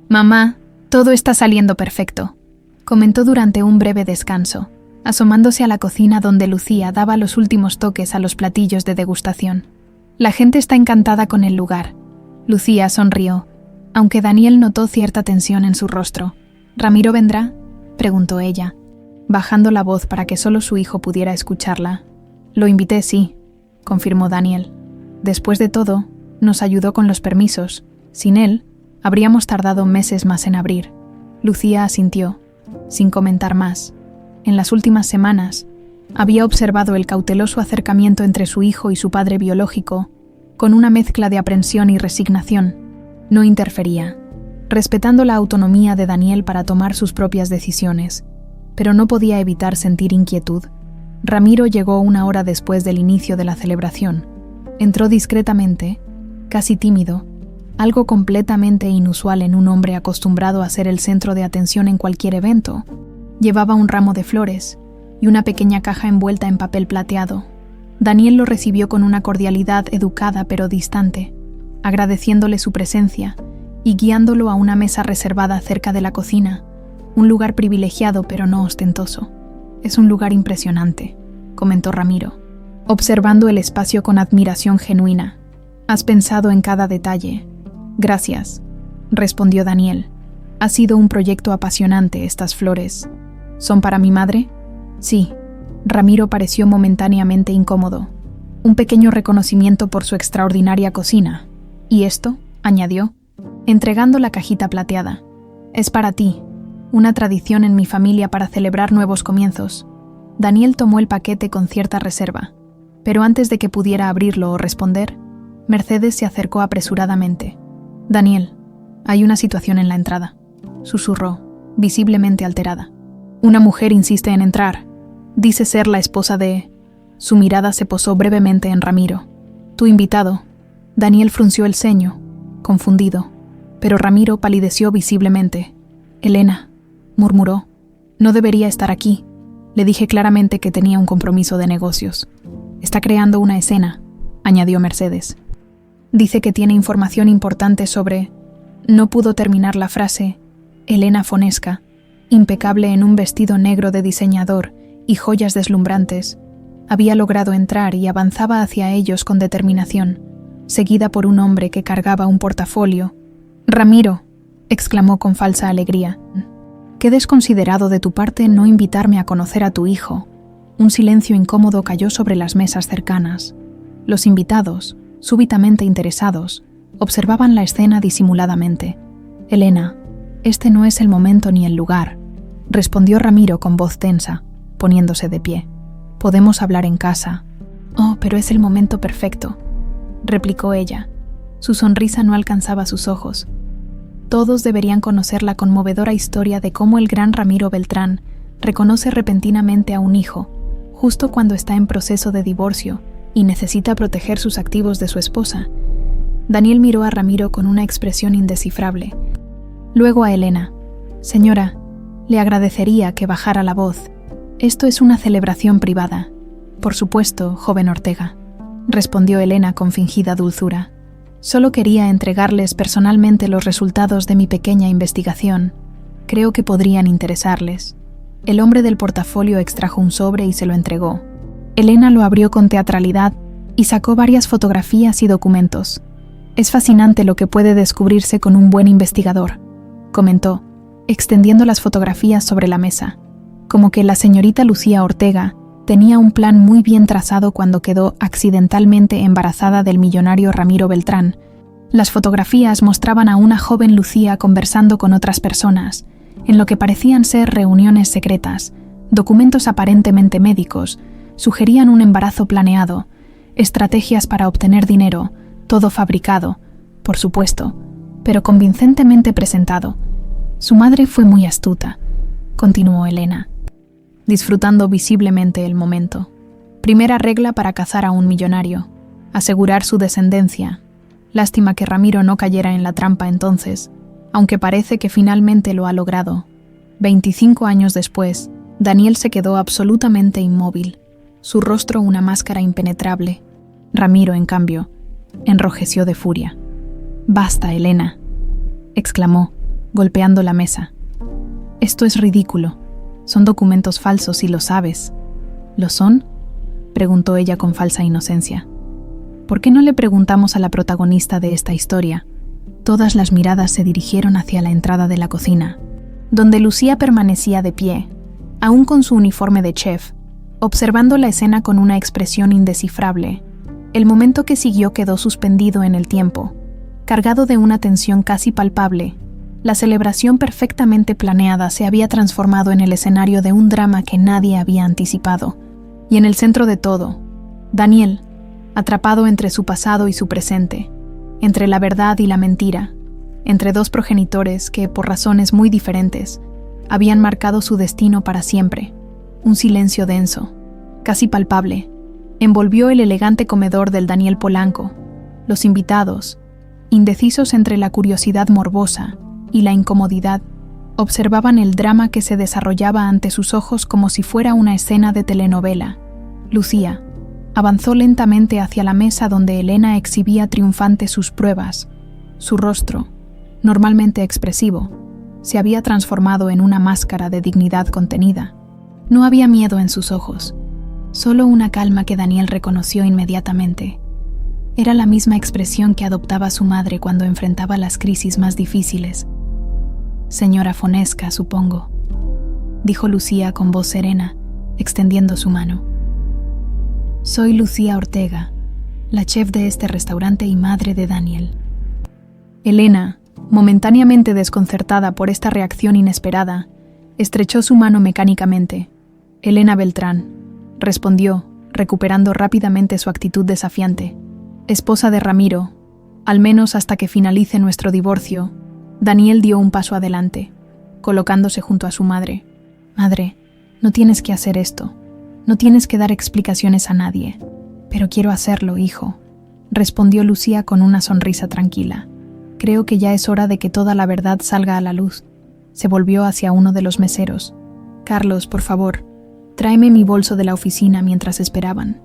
Speaker 1: «Mamá, todo está saliendo perfecto», comentó durante un breve descanso, asomándose a la cocina donde Lucía daba los últimos toques a los platillos de degustación. «La gente está encantada con el lugar». Lucía sonrió, aunque Daniel notó cierta tensión en su rostro. «¿Ramiro vendrá?», preguntó ella, bajando la voz para que solo su hijo pudiera escucharla. «Lo invité, sí», confirmó Daniel. «Después de todo, nos ayudó con los permisos. Sin él, habríamos tardado meses más en abrir. Lucía asintió, sin comentar más. En las últimas semanas, había observado el cauteloso acercamiento entre su hijo y su padre biológico, con una mezcla de aprensión y resignación. No interfería, respetando la autonomía de Daniel para tomar sus propias decisiones, pero no podía evitar sentir inquietud. Ramiro llegó 1 hora después del inicio de la celebración. Entró discretamente, casi tímido, algo completamente inusual en un hombre acostumbrado a ser el centro de atención en cualquier evento. Llevaba un ramo de flores y una pequeña caja envuelta en papel plateado. Daniel lo recibió con una cordialidad educada pero distante, agradeciéndole su presencia y guiándolo a una mesa reservada cerca de la cocina, un lugar privilegiado pero no ostentoso. «Es un lugar impresionante», comentó Ramiro, observando el espacio con admiración genuina. «Has pensado en cada detalle». «Gracias», respondió Daniel. «Ha sido un proyecto apasionante estas flores». «¿Son para mi madre?» «Sí». Ramiro pareció momentáneamente incómodo. «Un pequeño reconocimiento por su extraordinaria cocina. ¿Y esto?», añadió, entregando la cajita plateada. «Es para ti, una tradición en mi familia para celebrar nuevos comienzos». Daniel tomó el paquete con cierta reserva, pero antes de que pudiera abrirlo o responder, Mercedes se acercó apresuradamente. «Daniel, hay una situación en la entrada», susurró, visiblemente alterada. «Una mujer insiste en entrar. Dice ser la esposa de...». Su mirada se posó brevemente en Ramiro. «Tu invitado». Daniel frunció el ceño, confundido, pero Ramiro palideció visiblemente. «Elena», murmuró, «no debería estar aquí. Le dije claramente que tenía un compromiso de negocios». «Está creando una escena», añadió Mercedes. «Dice que tiene información importante sobre...». No pudo terminar la frase. Elena Fonesca, impecable en un vestido negro de diseñador y joyas deslumbrantes, había logrado entrar y avanzaba hacia ellos con determinación, seguida por un hombre que cargaba un portafolio. «Ramiro», exclamó con falsa alegría, «qué desconsiderado de tu parte no invitarme a conocer a tu hijo». Un silencio incómodo cayó sobre las mesas cercanas. Los invitados, súbitamente interesados, observaban la escena disimuladamente. «Elena, este no es el momento ni el lugar», respondió Ramiro con voz tensa, poniéndose de pie. «Podemos hablar en casa». «Oh, pero es el momento perfecto», replicó ella. Su sonrisa no alcanzaba sus ojos. Todos deberían conocer la conmovedora historia de cómo el gran Ramiro Beltrán reconoce repentinamente a un hijo, justo cuando está en proceso de divorcio y necesita proteger sus activos de su esposa. Daniel miró a Ramiro con una expresión indescifrable. Luego a Elena. «Señora, le agradecería que bajara la voz. Esto es una celebración privada». «Por supuesto, joven Ortega», respondió Elena con fingida dulzura. «Solo quería entregarles personalmente los resultados de mi pequeña investigación. Creo que podrían interesarles». El hombre del portafolio extrajo un sobre y se lo entregó. Elena lo abrió con teatralidad y sacó varias fotografías y documentos. «Es fascinante lo que puede descubrirse con un buen investigador», comentó, extendiendo las fotografías sobre la mesa, como que la señorita Lucía Ortega tenía un plan muy bien trazado cuando quedó accidentalmente embarazada del millonario Ramiro Beltrán. Las fotografías mostraban a una joven Lucía conversando con otras personas, en lo que parecían ser reuniones secretas. Documentos aparentemente médicos sugerían un embarazo planeado, estrategias para obtener dinero, todo fabricado, por supuesto, pero convincentemente presentado. «Su madre fue muy astuta», continuó Elena, disfrutando visiblemente el momento. «Primera regla para cazar a un millonario: asegurar su descendencia. Lástima que Ramiro no cayera en la trampa entonces, aunque parece que finalmente lo ha logrado». 25 años después, Daniel se quedó absolutamente inmóvil, su rostro una máscara impenetrable. Ramiro, en cambio, enrojeció de furia. «Basta, Elena», exclamó, golpeando la mesa. «Esto es ridículo. Son documentos falsos y lo sabes». «¿Lo son?», preguntó ella con falsa inocencia. «¿Por qué no le preguntamos a la protagonista de esta historia?». Todas las miradas se dirigieron hacia la entrada de la cocina, donde Lucía permanecía de pie, aún con su uniforme de chef, observando la escena con una expresión indescifrable. El momento que siguió quedó suspendido en el tiempo, Cargado de una tensión casi palpable, la celebración perfectamente planeada se había transformado en el escenario de un drama que nadie había anticipado. Y en el centro de todo, Daniel, atrapado entre su pasado y su presente, entre la verdad y la mentira, entre dos progenitores que, por razones muy diferentes, habían marcado su destino para siempre. Un silencio denso, casi palpable, envolvió el elegante comedor del Daniel Polanco. Los invitados, indecisos entre la curiosidad morbosa y la incomodidad, observaban el drama que se desarrollaba ante sus ojos como si fuera una escena de telenovela. Lucía avanzó lentamente hacia la mesa donde Elena exhibía triunfante sus pruebas. Su rostro, normalmente expresivo, se había transformado en una máscara de dignidad contenida. No había miedo en sus ojos, solo una calma que Daniel reconoció inmediatamente. Era la misma expresión que adoptaba su madre cuando enfrentaba las crisis más difíciles. «Señora Fonesca, supongo», dijo Lucía con voz serena, extendiendo su mano. «Soy Lucía Ortega, la chef de este restaurante y madre de Daniel». Elena, momentáneamente desconcertada por esta reacción inesperada, estrechó su mano mecánicamente. «Elena Beltrán», respondió, recuperando rápidamente su actitud desafiante. «Esposa de Ramiro, al menos hasta que finalice nuestro divorcio». Daniel dio un paso adelante, colocándose junto a su madre. «Madre, no tienes que hacer esto. No tienes que dar explicaciones a nadie. Pero quiero hacerlo, hijo», respondió Lucía con una sonrisa tranquila. «Creo que ya es hora de que toda la verdad salga a la luz». Se volvió hacia uno de los meseros. «Carlos, por favor, tráeme mi bolso de la oficina», mientras esperaban.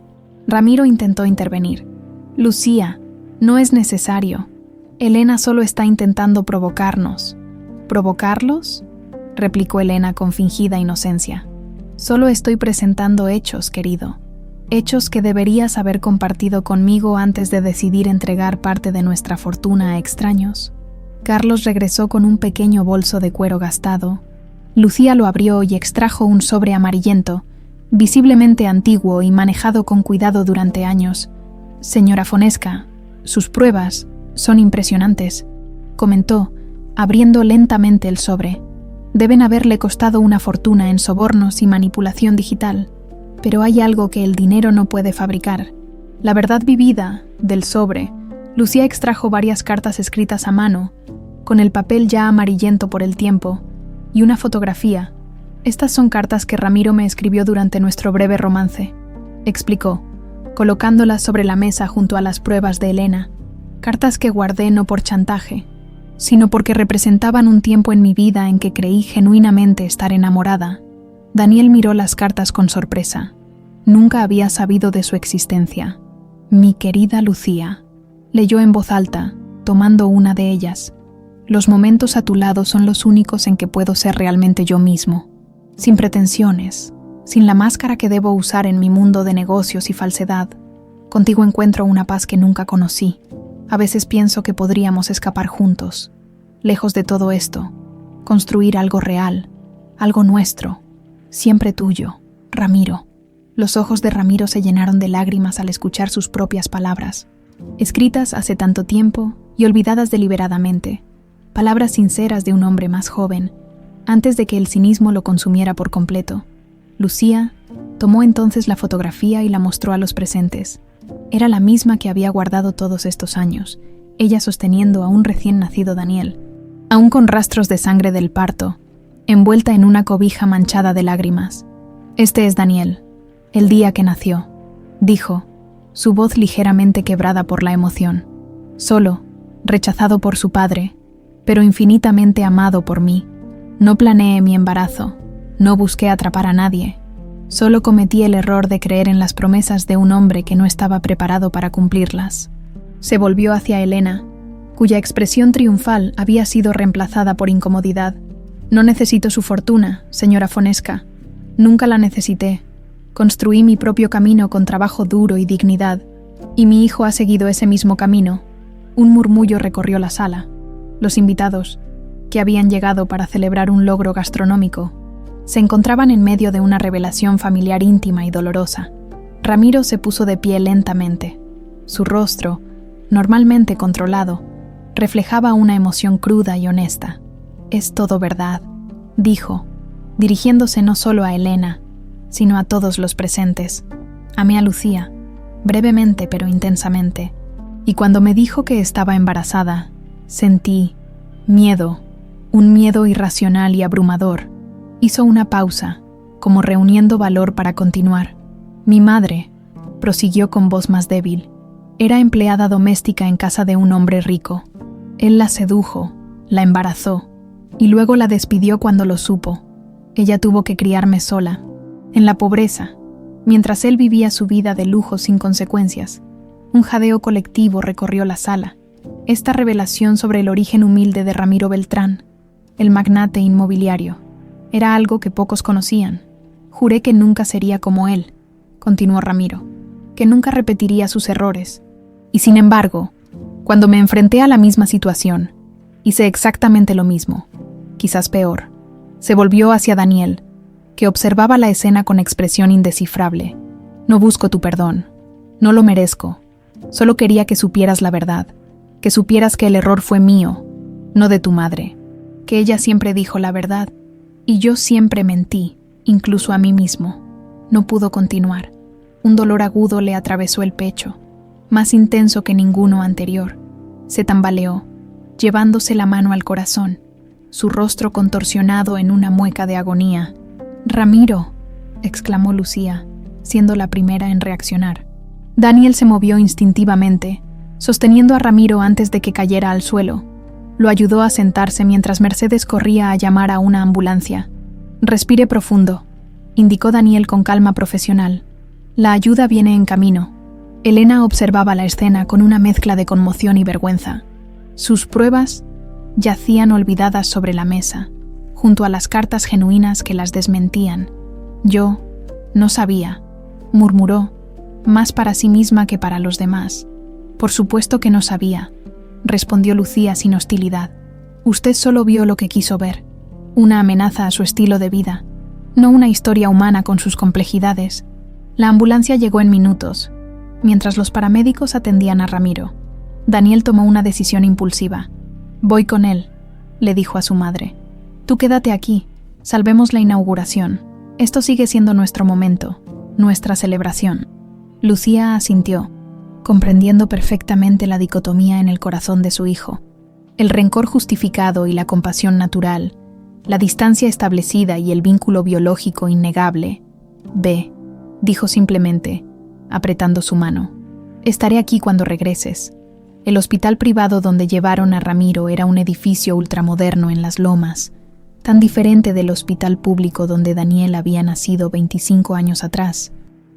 Speaker 1: Ramiro intentó intervenir. «Lucía, no es necesario. Elena solo está intentando provocarnos». «¿Provocarlos?», replicó Elena con fingida inocencia. «Solo estoy presentando hechos, querido. Hechos que deberías haber compartido conmigo antes de decidir entregar parte de nuestra fortuna a extraños». Carlos regresó con un pequeño bolso de cuero gastado. Lucía lo abrió y extrajo un sobre amarillento, visiblemente antiguo y manejado con cuidado durante años. «Señora Fonesca, sus pruebas son impresionantes», comentó, abriendo lentamente el sobre. «Deben haberle costado una fortuna en sobornos y manipulación digital, pero hay algo que el dinero no puede fabricar. La verdad vivida del sobre». Lucía extrajo varias cartas escritas a mano, con el papel ya amarillento por el tiempo, y una fotografía. «Estas son cartas que Ramiro me escribió durante nuestro breve romance», explicó, colocándolas sobre la mesa junto a las pruebas de Elena. «Cartas que guardé no por chantaje, sino porque representaban un tiempo en mi vida en que creí genuinamente estar enamorada». Daniel miró las cartas con sorpresa. Nunca había sabido de su existencia. «Mi querida Lucía», leyó en voz alta, tomando una de ellas. «Los momentos a tu lado son los únicos en que puedo ser realmente yo mismo, sin pretensiones, sin la máscara que debo usar en mi mundo de negocios y falsedad. Contigo encuentro una paz que nunca conocí. A veces pienso que podríamos escapar juntos. Lejos de todo esto, construir algo real, algo nuestro, siempre tuyo, Ramiro». Los ojos de Ramiro se llenaron de lágrimas al escuchar sus propias palabras, escritas hace tanto tiempo y olvidadas deliberadamente, palabras sinceras de un hombre más joven, antes de que el cinismo lo consumiera por completo. Lucía tomó entonces la fotografía y la mostró a los presentes. Era la misma que había guardado todos estos años, ella sosteniendo a un recién nacido Daniel, aún con rastros de sangre del parto, envuelta en una cobija manchada de lágrimas. «Este es Daniel, el día que nació», dijo, su voz ligeramente quebrada por la emoción. «Solo, rechazado por su padre, pero infinitamente amado por mí. No planeé mi embarazo, no busqué atrapar a nadie. Solo cometí el error de creer en las promesas de un hombre que no estaba preparado para cumplirlas». Se volvió hacia Elena, cuya expresión triunfal había sido reemplazada por incomodidad. «No necesito su fortuna, señora Fonesca. Nunca la necesité. Construí mi propio camino con trabajo duro y dignidad, y mi hijo ha seguido ese mismo camino». Un murmullo recorrió la sala. Los invitados, que habían llegado para celebrar un logro gastronómico, se encontraban en medio de una revelación familiar íntima y dolorosa. Ramiro se puso de pie lentamente. Su rostro, normalmente controlado, reflejaba una emoción cruda y honesta. «Es todo verdad», dijo, dirigiéndose no solo a Elena, sino a todos los presentes. Amé a Lucía, brevemente pero intensamente, y cuando me dijo que estaba embarazada, sentí miedo, un miedo irracional y abrumador. Hizo una pausa, como reuniendo valor para continuar. «Mi madre», prosiguió con voz más débil, «era empleada doméstica en casa de un hombre rico. Él la sedujo, la embarazó, y luego la despidió cuando lo supo. Ella tuvo que criarme sola, en la pobreza, mientras él vivía su vida de lujo sin consecuencias. Un jadeo colectivo recorrió la sala. Esta revelación sobre el origen humilde de Ramiro Beltrán, el magnate inmobiliario, era algo que pocos conocían. Juré que nunca sería como él», continuó Ramiro, «que nunca repetiría sus errores. Y sin embargo, cuando me enfrenté a la misma situación, hice exactamente lo mismo, quizás peor». Se volvió hacia Daniel, que observaba la escena con expresión indescifrable. «No busco tu perdón. No lo merezco. Solo quería que supieras la verdad, que supieras que el error fue mío, no de tu madre, que ella siempre dijo la verdad, y yo siempre mentí, incluso a mí mismo». No pudo continuar. Un dolor agudo le atravesó el pecho, más intenso que ninguno anterior. Se tambaleó, llevándose la mano al corazón, su rostro contorsionado en una mueca de agonía. «Ramiro», exclamó Lucía, siendo la primera en reaccionar. Daniel se movió instintivamente, sosteniendo a Ramiro antes de que cayera al suelo. Lo ayudó a sentarse mientras Mercedes corría a llamar a una ambulancia. «Respire profundo», indicó Daniel con calma profesional. «La ayuda viene en camino». Elena observaba la escena con una mezcla de conmoción y vergüenza. Sus pruebas yacían olvidadas sobre la mesa, junto a las cartas genuinas que las desmentían. «Yo no sabía», murmuró, más para sí misma que para los demás. «Por supuesto que no sabía», respondió Lucía sin hostilidad. «Usted solo vio lo que quiso ver, una amenaza a su estilo de vida, no una historia humana con sus complejidades». La ambulancia llegó en minutos, mientras los paramédicos atendían a Ramiro. Daniel tomó una decisión impulsiva. «Voy con él», le dijo a su madre. «Tú quédate aquí, salvemos la inauguración. Esto sigue siendo nuestro momento, nuestra celebración». Lucía asintió, comprendiendo perfectamente la dicotomía en el corazón de su hijo. El rencor justificado y la compasión natural, la distancia establecida y el vínculo biológico innegable. «Ve», dijo simplemente, apretando su mano. «Estaré aquí cuando regreses». El hospital privado donde llevaron a Ramiro era un edificio ultramoderno en las Lomas, tan diferente del hospital público donde Daniel había nacido 25 años atrás.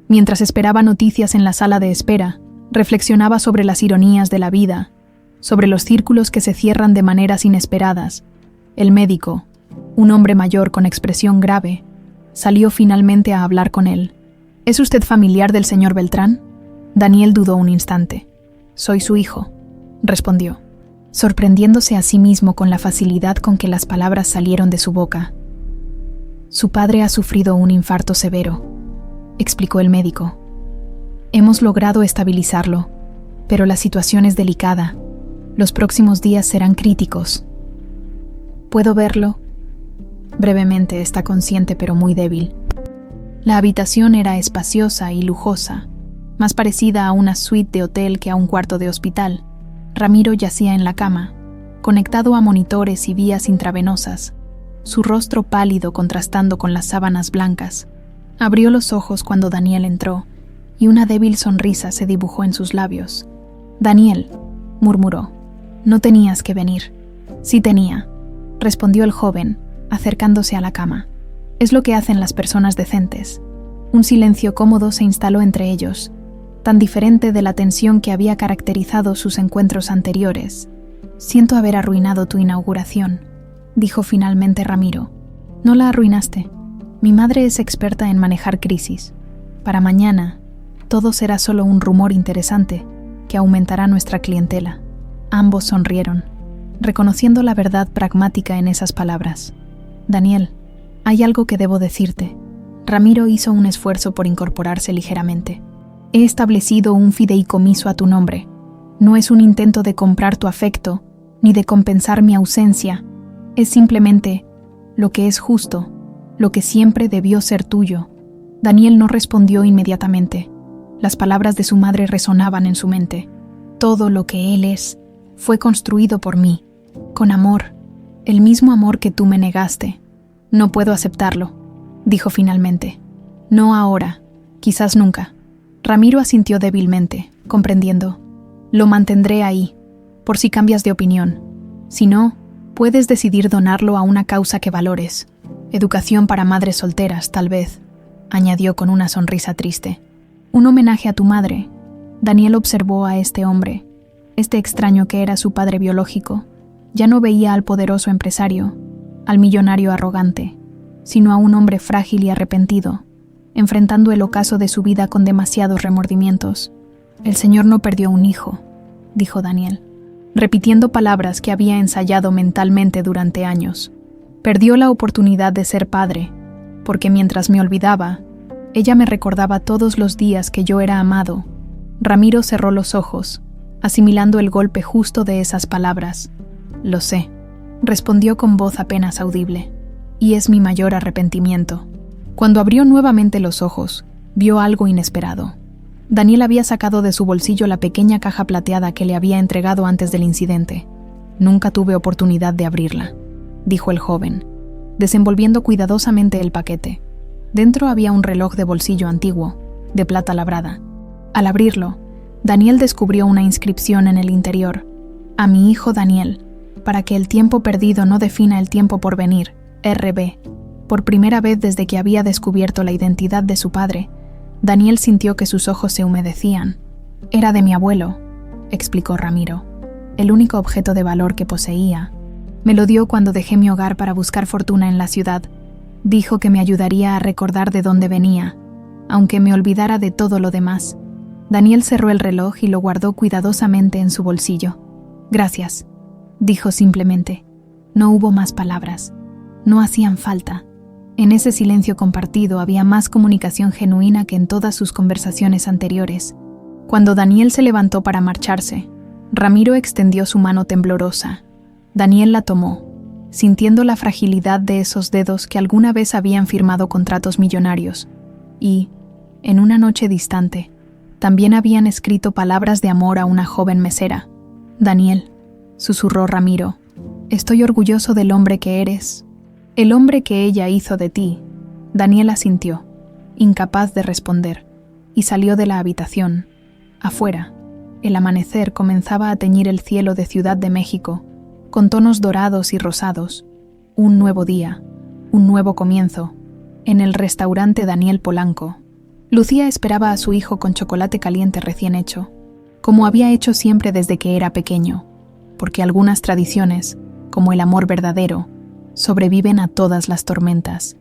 Speaker 1: Mientras esperaba noticias en la sala de espera, reflexionaba sobre las ironías de la vida, sobre los círculos que se cierran de maneras inesperadas. El médico, un hombre mayor con expresión grave, salió finalmente a hablar con él. «¿Es usted familiar del señor Beltrán?» Daniel dudó un instante. «Soy su hijo», respondió, sorprendiéndose a sí mismo con la facilidad con que las palabras salieron de su boca. «Su padre ha sufrido un infarto severo», explicó el médico. «Hemos logrado estabilizarlo, pero la situación es delicada. Los próximos días serán críticos». «¿Puedo verlo?» Brevemente, está consciente pero muy débil. La habitación era espaciosa y lujosa, más parecida a una suite de hotel que a un cuarto de hospital. Ramiro yacía en la cama, conectado a monitores y vías intravenosas, su rostro pálido contrastando con las sábanas blancas. Abrió los ojos cuando Daniel entró, y una débil sonrisa se dibujó en sus labios. «Daniel», murmuró, «no tenías que venir». «Sí tenía», respondió el joven, acercándose a la cama. «Es lo que hacen las personas decentes». Un silencio cómodo se instaló entre ellos, tan diferente de la tensión que había caracterizado sus encuentros anteriores. «Siento haber arruinado tu inauguración», dijo finalmente Ramiro. «No la arruinaste. Mi madre es experta en manejar crisis. Para mañana, todo será solo un rumor interesante que aumentará nuestra clientela». Ambos sonrieron, reconociendo la verdad pragmática en esas palabras. «Daniel, hay algo que debo decirte». Ramiro hizo un esfuerzo por incorporarse ligeramente. «He establecido un fideicomiso a tu nombre. No es un intento de comprar tu afecto, ni de compensar mi ausencia. Es simplemente lo que es justo, lo que siempre debió ser tuyo. Daniel no respondió inmediatamente. Las palabras de su madre resonaban en su mente. Todo lo que él es fue construido por mí, con amor, el mismo amor que tú me negaste. No puedo aceptarlo, dijo finalmente. No ahora, quizás nunca. Ramiro asintió débilmente, comprendiendo. Lo mantendré ahí, por si cambias de opinión. Si no, puedes decidir donarlo a una causa que valores. Educación para madres solteras, tal vez, añadió con una sonrisa triste. Un homenaje a tu madre. Daniel observó a este hombre, este extraño que era su padre biológico. Ya no veía al poderoso empresario, al millonario arrogante, sino a un hombre frágil y arrepentido, enfrentando el ocaso de su vida con demasiados remordimientos. El Señor no perdió un hijo, dijo Daniel, repitiendo palabras que había ensayado mentalmente durante años. Perdió la oportunidad de ser padre, porque mientras me olvidaba, ella me recordaba todos los días que yo era amado. Ramiro cerró los ojos, asimilando el golpe justo de esas palabras. Lo sé, respondió con voz apenas audible, y es mi mayor arrepentimiento. Cuando abrió nuevamente los ojos, vio algo inesperado. Daniel había sacado de su bolsillo la pequeña caja plateada que le había entregado antes del incidente. Nunca tuve oportunidad de abrirla, dijo el joven, desenvolviendo cuidadosamente el paquete. Dentro había un reloj de bolsillo antiguo, de plata labrada. Al abrirlo, Daniel descubrió una inscripción en el interior. A mi hijo Daniel, para que el tiempo perdido no defina el tiempo por venir, R.B. Por primera vez desde que había descubierto la identidad de su padre, Daniel sintió que sus ojos se humedecían. Era de mi abuelo, explicó Ramiro, el único objeto de valor que poseía. Me lo dio cuando dejé mi hogar para buscar fortuna en la ciudad. Dijo que me ayudaría a recordar de dónde venía, aunque me olvidara de todo lo demás. Daniel cerró el reloj y lo guardó cuidadosamente en su bolsillo. Gracias, dijo simplemente. No hubo más palabras. No hacían falta. En ese silencio compartido había más comunicación genuina que en todas sus conversaciones anteriores. Cuando Daniel se levantó para marcharse, Ramiro extendió su mano temblorosa. Daniel la tomó, sintiendo la fragilidad de esos dedos que alguna vez habían firmado contratos millonarios, y, en una noche distante, también habían escrito palabras de amor a una joven mesera. Daniel, susurró Ramiro, estoy orgulloso del hombre que eres. El hombre que ella hizo de ti. Daniel asintió, incapaz de responder, y salió de la habitación. Afuera, el amanecer comenzaba a teñir el cielo de Ciudad de México, con tonos dorados y rosados. Un nuevo día, un nuevo comienzo. En el restaurante Daniel Polanco, Lucía esperaba a su hijo con chocolate caliente recién hecho, como había hecho siempre desde que era pequeño, porque algunas tradiciones, como el amor verdadero, sobreviven a todas las tormentas.